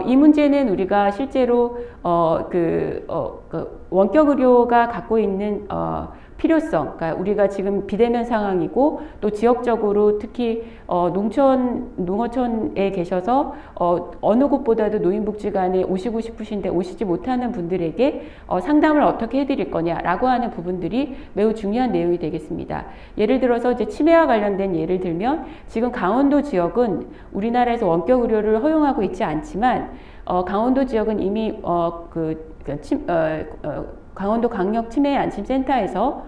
이 문제는 우리가 실제로 그 원격 의료가 갖고 있는 필요성, 그러니까 우리가 지금 비대면 상황이고 또 지역적으로 특히 농어촌에 계셔서 어느 곳보다도 노인복지관에 오시고 싶으신데 오시지 못하는 분들에게 상담을 어떻게 해드릴 거냐라고 하는 부분들이 매우 중요한 내용이 되겠습니다. 예를 들어서 이제 치매와 관련된 예를 들면 지금 강원도 지역은 우리나라에서 원격 의료를 허용하고 있지 않지만 강원도 지역은 이미 강원도 강력 치매 안심센터에서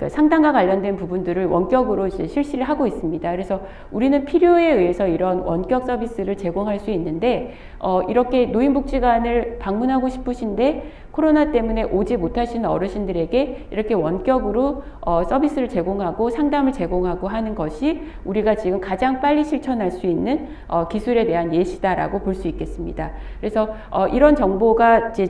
상담과 관련된 부분들을 원격으로 이제 실시를 하고 있습니다. 그래서 우리는 필요에 의해서 이런 원격 서비스를 제공할 수 있는데 이렇게 노인복지관을 방문하고 싶으신데 코로나 때문에 오지 못하시는 어르신들에게 이렇게 원격으로 서비스를 제공하고 상담을 제공하고 하는 것이 우리가 지금 가장 빨리 실천할 수 있는 기술에 대한 예시다라고 볼 수 있겠습니다. 그래서 이런 정보가 이제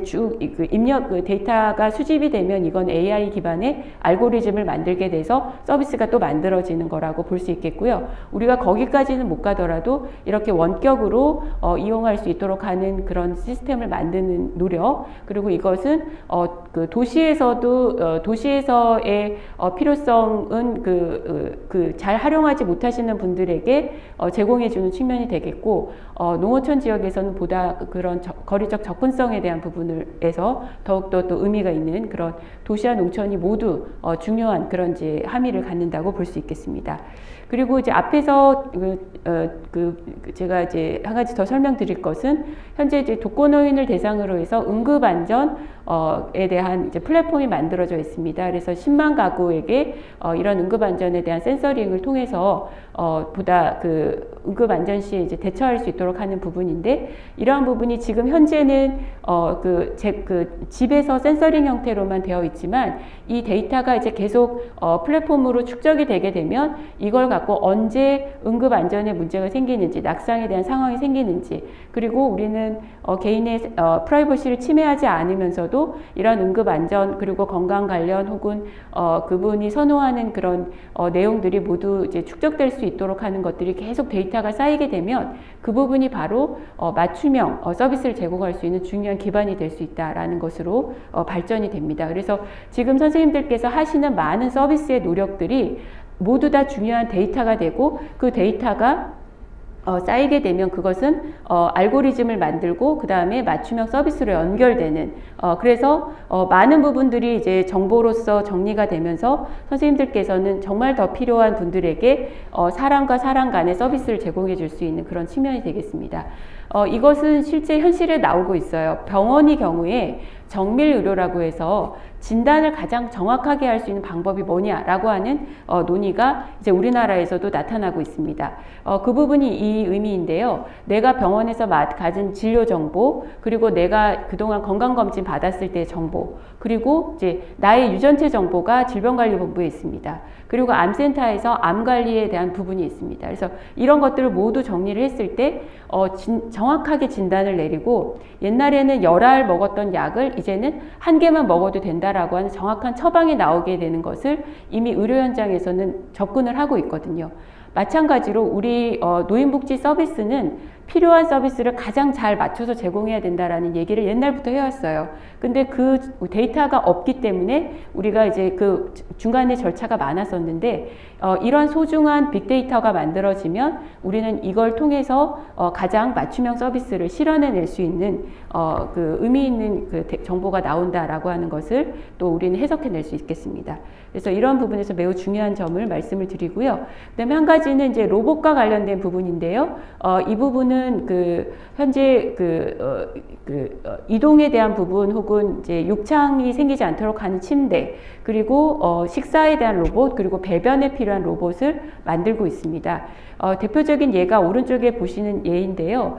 입력 데이터가 수집이 되면 이건 AI 기반의 알고리즘을 만들게 돼서 서비스가 또 만들어지는 거라고 볼 수 있겠고요. 우리가 거기까지는 못 가더라도 이렇게 원격으로 이용할 수 있도록 하는 그런 시스템을 만드는 노력 그리고 이것은 그 도시에서도 도시에서의 필요성은 잘 활용하지 못하시는 분들에게 제공해주는 측면이 되겠고 농어촌 지역에서는 보다 그런 거리적 접근성에 대한 부분에서 더욱더 또 의미가 있는 그런 도시와 농촌이 모두 중요한 그런 이제 함의를 갖는다고 볼 수 있겠습니다. 그리고 이제 앞에서 제가 이제 한 가지 더 설명드릴 것은 현재 이제 독거노인을 대상으로 해서 응급안전에 대한 이제 플랫폼이 만들어져 있습니다. 그래서 10만 가구에게 이런 응급안전에 대한 센서링을 통해서 보다 그 응급안전 시에 이제 대처할 수 있도록 하는 부분인데 이러한 부분이 지금 현재는 집에서 센서링 형태로만 되어 있지만 이 데이터가 이제 계속 플랫폼으로 축적이 되게 되면 이걸 갖고 언제 응급 안전에 문제가 생기는지, 낙상에 대한 상황이 생기는지, 그리고 우리는 개인의 프라이버시를 침해하지 않으면서도 이런 응급 안전 그리고 건강 관련 혹은 그분이 선호하는 그런 내용들이 모두 이제 축적될 수 있도록 하는 것들이 계속 데이터가 쌓이게 되면 그 부분이 바로 맞춤형 서비스를 제공할 수 있는 중요한 기반이 될 수 있다라는 것으로 발전이 됩니다. 그래서 지금 선생님들께서 하시는 많은 서비스의 노력들이 모두 다 중요한 데이터가 되고 그 데이터가 쌓이게 되면 그것은 알고리즘을 만들고 그 다음에 맞춤형 서비스로 연결되는 그래서 많은 부분들이 이제 정보로서 정리가 되면서 선생님들께서는 정말 더 필요한 분들에게 사람과 사람 간의 서비스를 제공해 줄 수 있는 그런 측면이 되겠습니다. 이것은 실제 현실에 나오고 있어요. 병원의 경우에 정밀의료라고 해서 진단을 가장 정확하게 할 수 있는 방법이 뭐냐라고 하는 논의가 이제 우리나라에서도 나타나고 있습니다. 그 부분이 이 의미인데요. 내가 병원에서 가진 진료 정보, 그리고 내가 그동안 건강검진 받았을 때의 정보, 그리고 이제 나의 유전체 정보가 질병관리본부에 있습니다. 그리고 암센터에서 암관리에 대한 부분이 있습니다. 그래서 이런 것들을 모두 정리를 했을 때 정확하게 진단을 내리고 옛날에는 여러 알 먹었던 약을 이제는 한 개만 먹어도 된다라고 하는 정확한 처방이 나오게 되는 것을 이미 의료 현장에서는 접근을 하고 있거든요. 마찬가지로 우리 노인복지 서비스는 필요한 서비스를 가장 잘 맞춰서 제공해야 된다라는 얘기를 옛날부터 해왔어요. 근데 그 데이터가 없기 때문에 우리가 이제 그 중간에 절차가 많았었는데 이러한 소중한 빅데이터가 만들어지면 우리는 이걸 통해서 가장 맞춤형 서비스를 실현해낼 수 있는 그 의미 있는 그 정보가 나온다라고 하는 것을 또 우리는 해석해낼 수 있겠습니다. 그래서 이런 부분에서 매우 중요한 점을 말씀을 드리고요. 그다음에 한 가지는 이제 로봇과 관련된 부분인데요. 이 부분은 그 현재 이동에 대한 부분 혹은 이제 욕창이 생기지 않도록 하는 침대, 그리고 식사에 대한 로봇, 그리고 배변에 필요한 로봇을 만들고 있습니다. 대표적인 예가 오른쪽에 보시는 예인데요.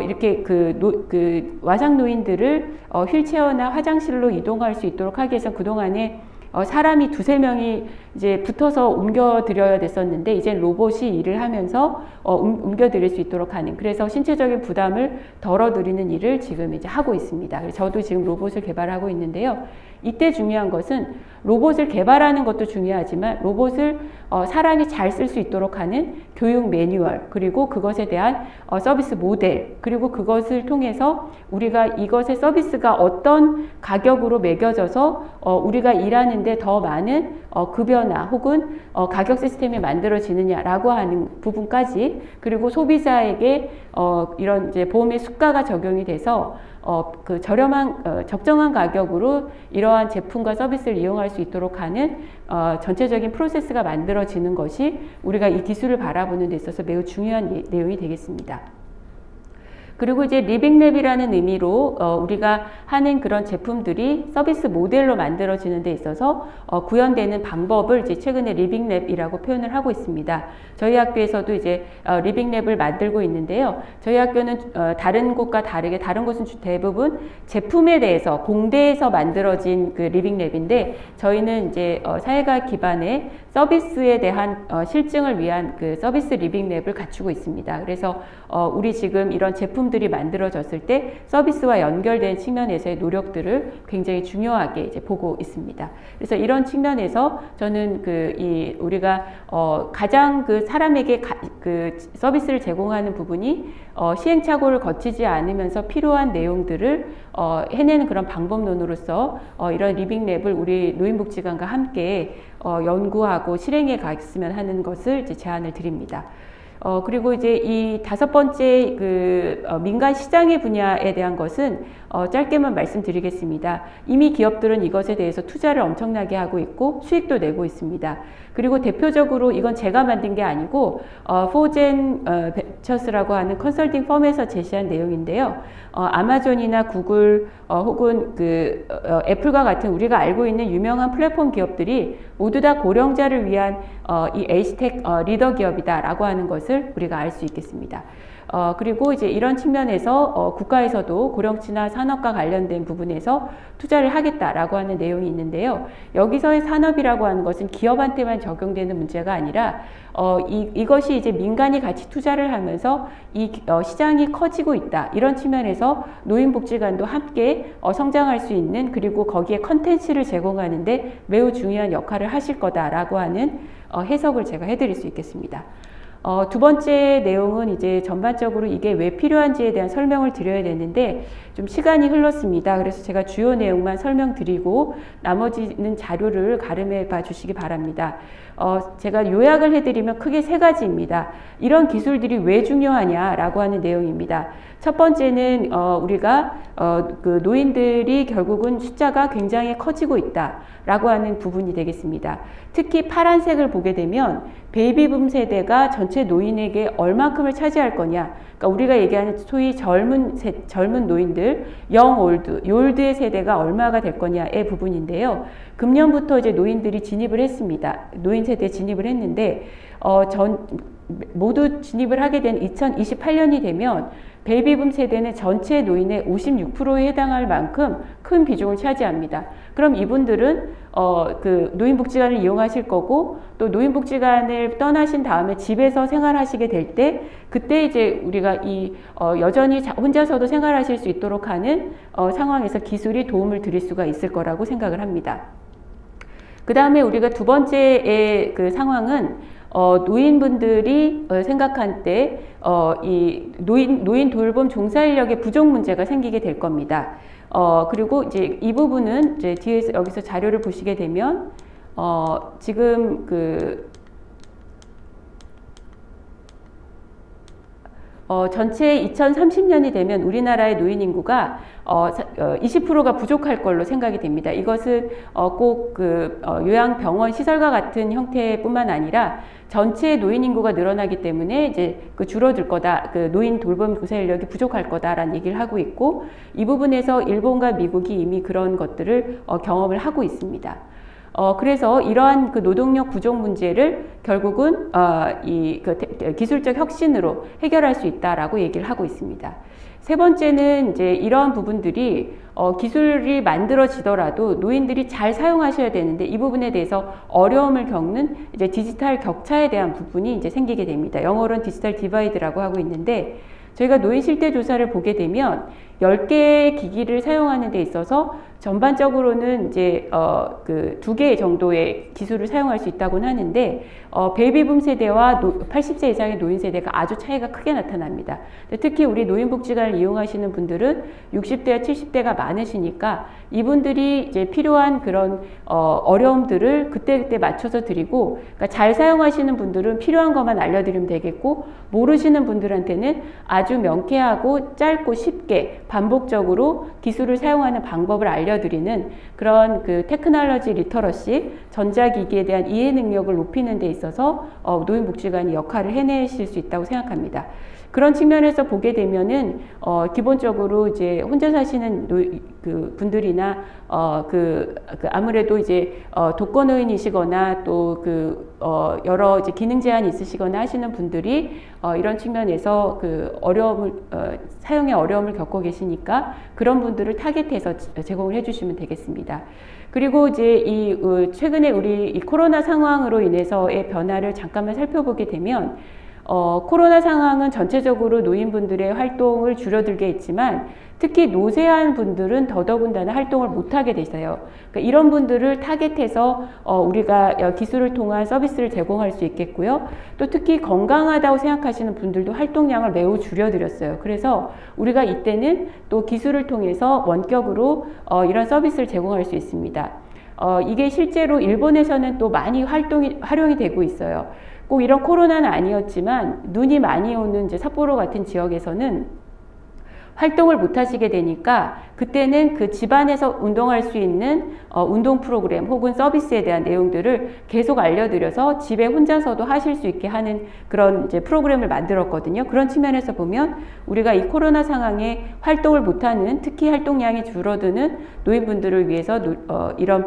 이렇게 그 와상 노인들을 휠체어나 화장실로 이동할 수 있도록 하기 위해서 그동안에 사람이 두세 명이 이제 붙어서 옮겨드려야 됐었는데 이제 로봇이 일을 하면서 옮겨드릴 수 있도록 하는, 그래서 신체적인 부담을 덜어드리는 일을 지금 이제 하고 있습니다. 그래서 저도 지금 로봇을 개발하고 있는데요. 이때 중요한 것은 로봇을 개발하는 것도 중요하지만 로봇을 사람이 잘 쓸 수 있도록 하는 교육 매뉴얼, 그리고 그것에 대한 서비스 모델, 그리고 그것을 통해서 우리가 이것의 서비스가 어떤 가격으로 매겨져서 우리가 일하는데 더 많은 급여나 혹은 가격 시스템이 만들어지느냐라고 하는 부분까지, 그리고 소비자에게 이런 이제 보험의 수가가 적용이 돼서 그 저렴한 적정한 가격으로 이러한 제품과 서비스를 이용할 수 있도록 하는 전체적인 프로세스가 만들어지는 것이 우리가 이 기술을 바라보는 데 있어서 매우 중요한 내용이 되겠습니다. 그리고 이제 리빙랩이라는 의미로 우리가 하는 그런 제품들이 서비스 모델로 만들어지는 데 있어서 구현되는 방법을 이제 최근에 리빙랩이라고 표현을 하고 있습니다. 저희 학교에서도 이제 리빙랩을 만들고 있는데요. 저희 학교는 다른 곳과 다르게, 다른 곳은 대부분 제품에 대해서 공대에서 만들어진 그 리빙랩인데 저희는 이제 사회과학 기반의 서비스에 대한 실증을 위한 그 서비스 리빙랩을 갖추고 있습니다. 그래서 우리 지금 이런 제품들이 만들어졌을 때 서비스와 연결된 측면에서의 노력들을 굉장히 중요하게 이제 보고 있습니다. 그래서 이런 측면에서 저는 우리가 가장 그 사람에게 그 서비스를 제공하는 부분이 시행착오를 거치지 않으면서 필요한 내용들을 해내는 그런 방법론으로서 이런 리빙랩을 우리 노인복지관과 함께 연구하고 실행해 갔으면 하는 것을 이제 제안을 드립니다. 그리고 이제 이 다섯 번째 민간 시장의 분야에 대한 것은 짧게만 말씀드리겠습니다. 이미 기업들은 이것에 대해서 투자를 엄청나게 하고 있고 수익도 내고 있습니다. 그리고 대표적으로 이건 제가 만든 게 아니고 포젠 벤처스라고 하는 컨설팅 펌에서 제시한 내용인데요. 아마존이나 구글 혹은 애플과 같은 우리가 알고 있는 유명한 플랫폼 기업들이 모두 다 고령자를 위한 이 에이지텍 리더 기업이다라고 하는 것을 우리가 알 수 있겠습니다. 그리고 이제 이런 측면에서 국가에서도 고령층이나 산업과 관련된 부분에서 투자를 하겠다라고 하는 내용이 있는데요. 여기서의 산업이라고 하는 것은 기업한테만 적용되는 문제가 아니라 이것이 이제 민간이 같이 투자를 하면서 시장이 커지고 있다. 이런 측면에서 노인복지관도 함께 성장할 수 있는, 그리고 거기에 컨텐츠를 제공하는데 매우 중요한 역할을 하실 거다라고 하는 해석을 제가 해드릴 수 있겠습니다. 두 번째 내용은 이제 전반적으로 이게 왜 필요한지에 대한 설명을 드려야 되는데 좀 시간이 흘렀습니다. 그래서 제가 주요 내용만 설명드리고 나머지는 자료를 가름해 봐 주시기 바랍니다. 제가 요약을 해드리면 크게 세 가지입니다. 이런 기술들이 왜 중요하냐라고 하는 내용입니다. 첫 번째는 우리가 그 노인들이 결국은 숫자가 굉장히 커지고 있다라고 하는 부분이 되겠습니다. 특히 파란색을 보게 되면 베이비붐 세대가 전체 노인에게 얼마큼을 차지할 거냐. 그러니까 우리가 얘기하는 소위 젊은 노인들, 올드의 세대가 얼마가 될 거냐의 부분인데요. 금년부터 이제 노인들이 진입을 했습니다. 노인 세대에 진입을 했는데 모두 진입을 하게 된 2028년이 되면 베이비붐 세대는 전체 노인의 56%에 해당할 만큼 큰 비중을 차지합니다. 그럼 이분들은 그 노인복지관을 이용하실 거고, 또 노인복지관을 떠나신 다음에 집에서 생활하시게 될 때, 그때 이제 우리가 여전히 혼자서도 생활하실 수 있도록 하는 상황에서 기술이 도움을 드릴 수가 있을 거라고 생각을 합니다. 그 다음에 우리가 두 번째의 그 상황은 노인분들이 생각할 때 이 노인 돌봄 종사 인력의 부족 문제가 생기게 될 겁니다. 그리고 이제 이 부분은 이제 뒤에서 여기서 자료를 보시게 되면 지금 전체 2030년이 되면 우리나라의 노인 인구가 20%가 부족할 걸로 생각이 됩니다. 이것은 꼭 요양병원 시설과 같은 형태뿐만 아니라 전체 노인 인구가 늘어나기 때문에 이제 줄어들 거다, 노인 돌봄 조사 인력이 부족할 거다라는 얘기를 하고 있고, 이 부분에서 일본과 미국이 이미 그런 것들을 경험을 하고 있습니다. 그래서 이러한 그 노동력 부족 문제를 결국은 기술적 혁신으로 해결할 수 있다라고 얘기를 하고 있습니다. 세 번째는 이제 이러한 부분들이 기술이 만들어지더라도 노인들이 잘 사용하셔야 되는데, 이 부분에 대해서 어려움을 겪는 이제 디지털 격차에 대한 부분이 이제 생기게 됩니다. 영어로는 디지털 디바이드라고 하고 있는데, 저희가 노인 실태 조사를 보게 되면 10개의 기기를 사용하는 데 있어서 전반적으로는 이제 2개 정도의 기술을 사용할 수 있다고는 하는데, 베이비붐 세대와 80세 이상의 노인 세대가 아주 차이가 크게 나타납니다. 특히 우리 노인복지관을 이용하시는 분들은 60대와 70대가 많으시니까 이분들이 이제 필요한 그런 어려움들을 그때그때 맞춰서 드리고, 그러니까 잘 사용하시는 분들은 필요한 것만 알려드리면 되겠고, 모르시는 분들한테는 아주 명쾌하고 짧고 쉽게 반복적으로 기술을 사용하는 방법을 알려드리는 그런 그 테크놀로지 리터러시, 전자기기에 대한 이해 능력을 높이는 데 있어서 노인복지관이 역할을 해내실 수 있다고 생각합니다. 그런 측면에서 보게 되면은 기본적으로 이제 혼자 사시는 분들이나 아무래도 이제 독거노인이시거나 또 여러 이제 기능 제한이 있으시거나 하시는 분들이 이런 측면에서 사용에 어려움을 겪고 계시니까 그런 분들을 타겟해서 제공을 해주시면 되겠습니다. 그리고 이제 최근에 우리 이 코로나 상황으로 인해서의 변화를 잠깐만 살펴보게 되면, 코로나 상황은 전체적으로 노인분들의 활동을 줄여들게 했지만, 특히 노쇠한 분들은 더더군다나 활동을 못하게 되세요. 그러니까 이런 분들을 타겟해서 우리가 기술을 통한 서비스를 제공할 수 있겠고요. 또 특히 건강하다고 생각하시는 분들도 활동량을 매우 줄여드렸어요. 그래서 우리가 이때는 또 기술을 통해서 원격으로 이런 서비스를 제공할 수 있습니다. 이게 실제로 일본에서는 또 많이 활용이 되고 있어요. 꼭 이런 코로나는 아니었지만 눈이 많이 오는 이제 삿포로 같은 지역에서는 활동을 못 하시게 되니까 그때는 그 집안에서 운동할 수 있는 운동 프로그램 혹은 서비스에 대한 내용들을 계속 알려드려서 집에 혼자서도 하실 수 있게 하는 그런 이제 프로그램을 만들었거든요. 그런 측면에서 보면 우리가 이 코로나 상황에 활동을 못하는, 특히 활동량이 줄어드는 노인분들을 위해서 이런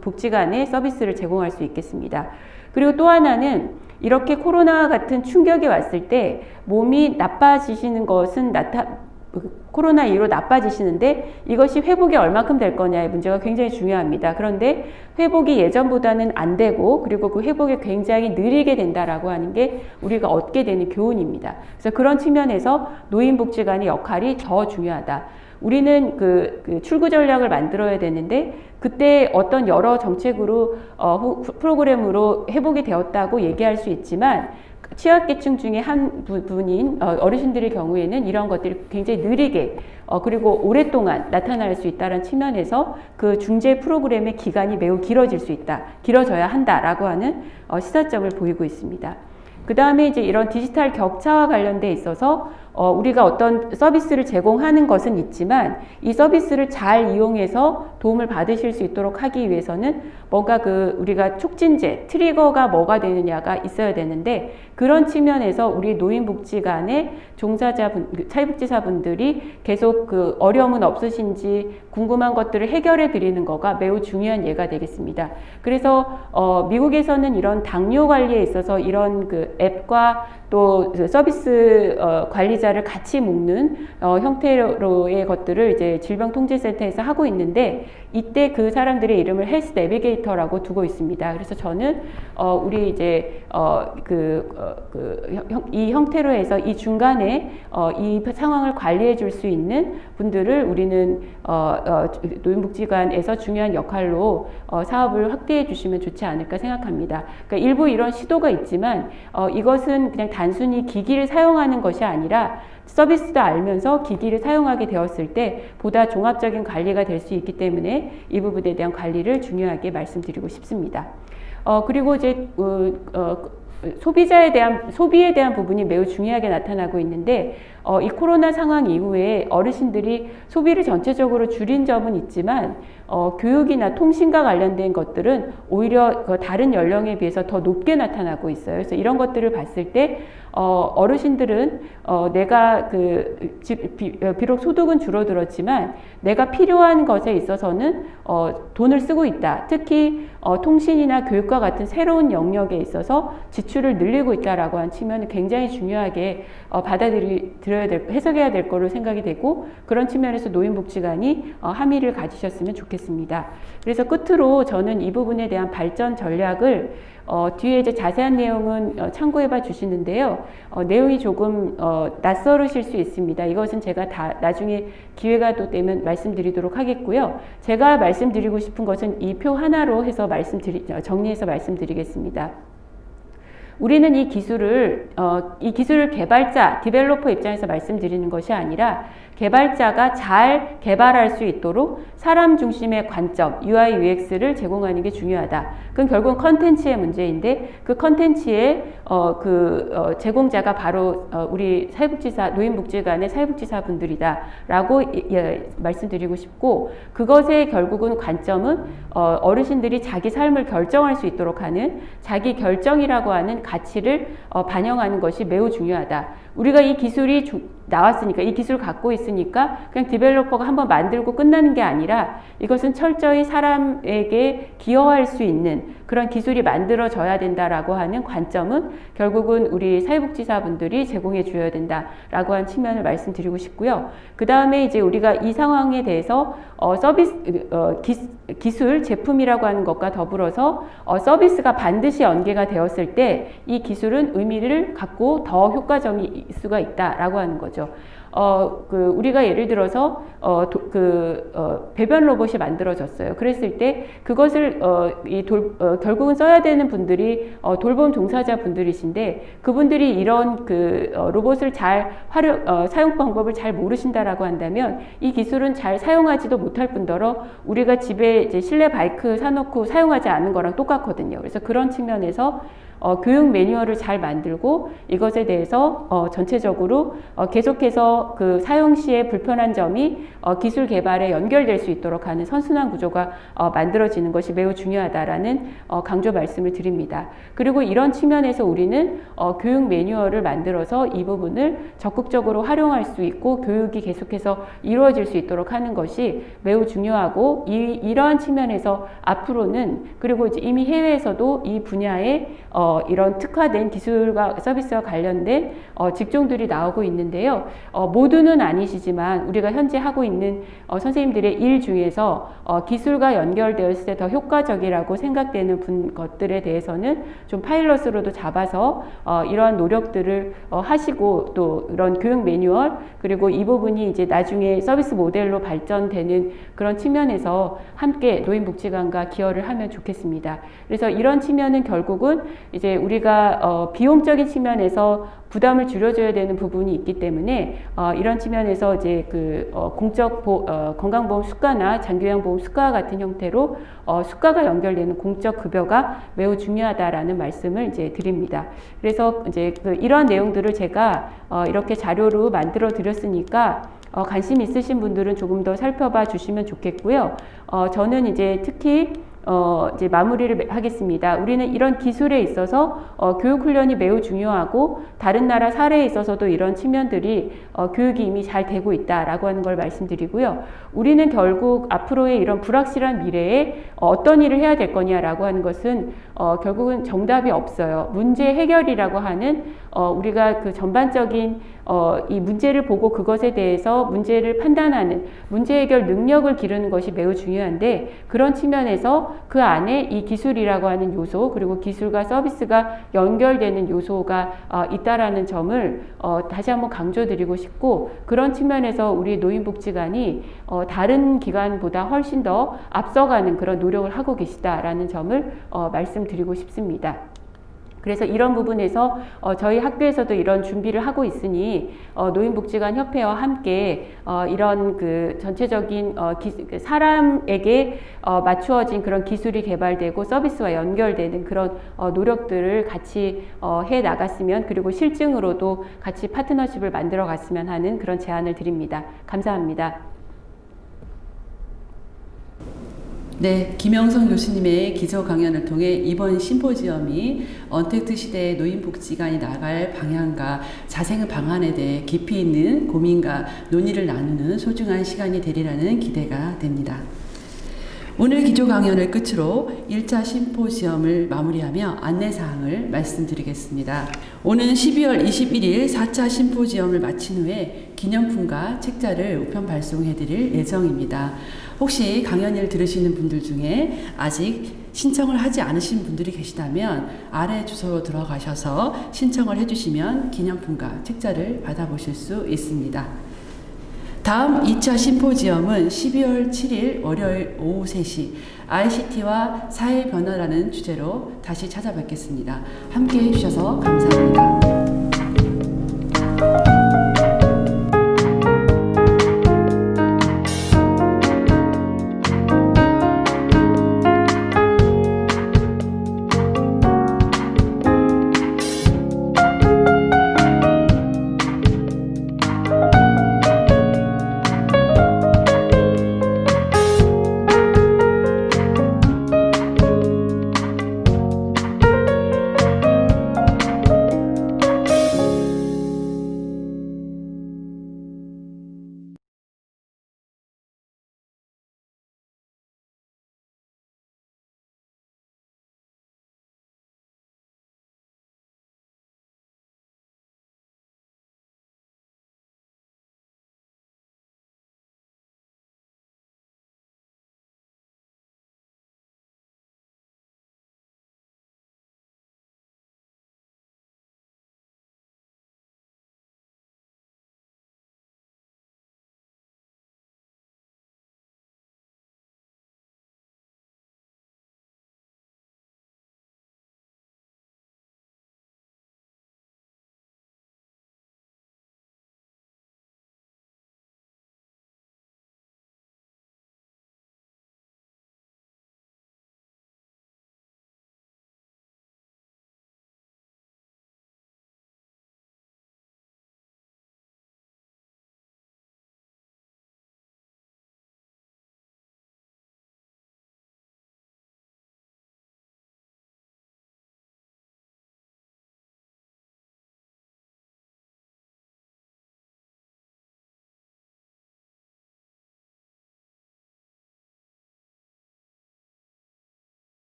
복지관의 서비스를 제공할 수 있겠습니다. 그리고 또 하나는 이렇게 코로나 같은 충격이 왔을 때 몸이 나빠지시는 것은 코로나 이후로 나빠지시는데 이것이 회복이 얼마큼 될 거냐의 문제가 굉장히 중요합니다. 그런데 회복이 예전보다는 안 되고 그리고 그 회복이 굉장히 느리게 된다라고 하는 게 우리가 얻게 되는 교훈입니다. 그래서 그런 측면에서 노인복지관의 역할이 더 중요하다. 우리는 그 출구 전략을 만들어야 되는데 그때 어떤 여러 정책으로 프로그램으로 회복이 되었다고 얘기할 수 있지만 취약계층 중에 한 분인 어르신들의 경우에는 이런 것들이 굉장히 느리게 그리고 오랫동안 나타날 수 있다는 측면에서 그 중재 프로그램의 기간이 매우 길어져야 한다라고 하는 시사점을 보이고 있습니다. 그 다음에 이제 이런 디지털 격차와 관련돼 있어서 우리가 어떤 서비스를 제공하는 것은 있지만 이 서비스를 잘 이용해서 도움을 받으실 수 있도록 하기 위해서는 뭔가 우리가 촉진제, 트리거가 뭐가 되느냐가 있어야 되는데 그런 측면에서 우리 노인복지관의 사회복지사분들이 계속 어려움은 없으신지 궁금한 것들을 해결해 드리는 거가 매우 중요한 예가 되겠습니다. 그래서 미국에서는 이런 당뇨 관리에 있어서 이런 앱과 또 서비스 관리자를 같이 묶는 형태로의 것들을 이제 질병통제센터에서 하고 있는데 이때 그 사람들의 이름을 헬스 내비게이터라고 두고 있습니다. 그래서 저는 우리 이제 이 형태로 해서 이 중간에 이 상황을 관리해 줄 수 있는 분들을 우리는 노인복지관에서 중요한 역할로 사업을 확대해 주시면 좋지 않을까 생각합니다. 그러니까 일부 이런 시도가 있지만 이것은 그냥 단순히 기기를 사용하는 것이 아니라 서비스도 알면서 기기를 사용하게 되었을 때 보다 종합적인 관리가 될 수 있기 때문에 이 부분에 대한 관리를 중요하게 말씀드리고 싶습니다. 그리고 이제 소비에 대한 부분이 매우 중요하게 나타나고 있는데 이 코로나 상황 이후에 어르신들이 소비를 전체적으로 줄인 점은 있지만 교육이나 통신과 관련된 것들은 오히려 다른 연령에 비해서 더 높게 나타나고 있어요. 그래서 이런 것들을 봤을 때 어르신들은 내가 비록 소득은 줄어들었지만 내가 필요한 것에 있어서는 돈을 쓰고 있다. 특히 통신이나 교육과 같은 새로운 영역에 있어서 지출을 늘리고 있다라고 한 측면은 굉장히 중요하게 해석해야 될 거로 생각이 되고 그런 측면에서 노인복지관이 함의를 가지셨으면 좋겠습니다. 그래서 끝으로 저는 이 부분에 대한 발전 전략을 뒤에 이제 자세한 내용은 참고해봐 주시는데요. 내용이 조금 낯설으실 수 있습니다. 이것은 제가 다 나중에 기회가 또 되면 말씀드리도록 하겠고요. 제가 말씀드리고 싶은 것은 이 표 하나로 해서 정리해서 말씀드리겠습니다. 우리는 이 기술을 개발자, 디벨로퍼 입장에서 말씀드리는 것이 아니라 개발자가 잘 개발할 수 있도록 사람 중심의 관점, UI, UX를 제공하는 게 중요하다. 그건 결국은 컨텐츠의 문제인데 그 컨텐츠의 제공자가 바로 우리 노인복지관의 사회복지사분들이다라고 말씀드리고 싶고 그것의 결국은 관점은 어르신들이 자기 삶을 결정할 수 있도록 하는 자기 결정이라고 하는 가치를 반영하는 것이 매우 중요하다. 우리가 이 기술이 나왔으니까 이 기술을 갖고 있으니까 그냥 디벨로퍼가 한번 만들고 끝나는 게 아니라 이것은 철저히 사람에게 기여할 수 있는 그런 기술이 만들어져야 된다라고 하는 관점은 결국은 우리 사회복지사분들이 제공해 줘야 된다라고 한 측면을 말씀드리고 싶고요. 그 다음에 이제 우리가 이 상황에 대해서 기술, 제품이라고 하는 것과 더불어서 서비스가 반드시 연계가 되었을 때 이 기술은 의미를 갖고 더 효과적일 수가 있다라고 하는 거죠. 우리가 예를 들어서 배변 로봇이 만들어졌어요. 그랬을 때 그것을 결국은 써야 되는 분들이 돌봄 종사자 분들이신데 그분들이 이런 로봇을 사용 방법을 잘 모르신다라고 한다면 이 기술은 잘 사용하지도 못할 뿐더러 우리가 집에 이제 실내 바이크 사놓고 사용하지 않은 거랑 똑같거든요. 그래서 그런 측면에서 교육 매뉴얼을 잘 만들고 이것에 대해서 전체적으로 계속해서 그 사용 시에 불편한 점이 기술 개발에 연결될 수 있도록 하는 선순환 구조가 만들어지는 것이 매우 중요하다라는 강조 말씀을 드립니다. 그리고 이런 측면에서 우리는 교육 매뉴얼을 만들어서 이 부분을 적극적으로 활용할 수 있고 교육이 계속해서 이루어질 수 있도록 하는 것이 매우 중요하고 이러한 측면에서 앞으로는 그리고 이제 이미 해외에서도 이 분야에 이런 특화된 기술과 서비스와 관련된 직종들이 나오고 있는데요. 모두는 아니시지만 우리가 현재 하고 있는 선생님들의 일 중에서 기술과 연결되었을 때 더 효과적이라고 생각되는 것들에 대해서는 좀 파일럿으로도 잡아서 이러한 노력들을 하시고 또 이런 교육 매뉴얼 그리고 이 부분이 이제 나중에 서비스 모델로 발전되는 그런 측면에서 함께 노인복지관과 기여를 하면 좋겠습니다. 그래서 이런 측면은 결국은 이제 우리가 비용적인 측면에서 부담을 줄여줘야 되는 부분이 있기 때문에 이런 측면에서 이제 그 공적 건강보험 수가나 장기요양보험 수가와 같은 형태로 수가가 연결되는 공적 급여가 매우 중요하다라는 말씀을 이제 드립니다. 그래서 이제 이러한 내용들을 제가 이렇게 자료로 만들어 드렸으니까 관심 있으신 분들은 조금 더 살펴봐 주시면 좋겠고요. 저는 이제 특히 이제 마무리를 하겠습니다. 우리는 이런 기술에 있어서 교육 훈련이 매우 중요하고 다른 나라 사례에 있어서도 이런 측면들이 교육이 이미 잘 되고 있다라고 하는 걸 말씀드리고요. 우리는 결국 앞으로의 이런 불확실한 미래에 어떤 일을 해야 될 거냐라고 하는 것은 결국은 정답이 없어요. 문제 해결이라고 하는 우리가 그 전반적인 이 문제를 보고 그것에 대해서 문제를 판단하는 문제 해결 능력을 기르는 것이 매우 중요한데 그런 측면에서 그 안에 이 기술이라고 하는 요소 그리고 기술과 서비스가 연결되는 요소가 있다라는 점을 다시 한번 강조드리고 싶고 그런 측면에서 우리 노인복지관이 다른 기관보다 훨씬 더 앞서가는 그런 노력을 하고 계시다라는 점을 말씀드리고 싶습니다. 그래서 이런 부분에서 저희 학교에서도 이런 준비를 하고 있으니 노인복지관 협회와 함께 이런 그 전체적인 사람에게 맞추어진 그런 기술이 개발되고 서비스와 연결되는 그런 노력들을 같이 해 나갔으면 그리고 실증으로도 같이 파트너십을 만들어 갔으면 하는 그런 제안을 드립니다. 감사합니다. 네, 김영선 교수님의 기조 강연을 통해 이번 심포지엄이 언택트 시대의 노인복지관이 나갈 방향과 자생 방안에 대해 깊이 있는 고민과 논의를 나누는 소중한 시간이 되리라는 기대가 됩니다. 오늘 기조 강연을 끝으로 1차 심포지엄을 마무리하며 안내사항을 말씀드리겠습니다. 오는 12월 21일 4차 심포지엄을 마친 후에 기념품과 책자를 우편 발송해드릴 예정입니다. 혹시 강연을 들으시는 분들 중에 아직 신청을 하지 않으신 분들이 계시다면 아래 주소로 들어가셔서 신청을 해주시면 기념품과 책자를 받아보실 수 있습니다. 다음 2차 심포지엄은 12월 7일 월요일 오후 3시 ICT와 사회 변화라는 주제로 다시 찾아뵙겠습니다. 함께 해주셔서 감사합니다.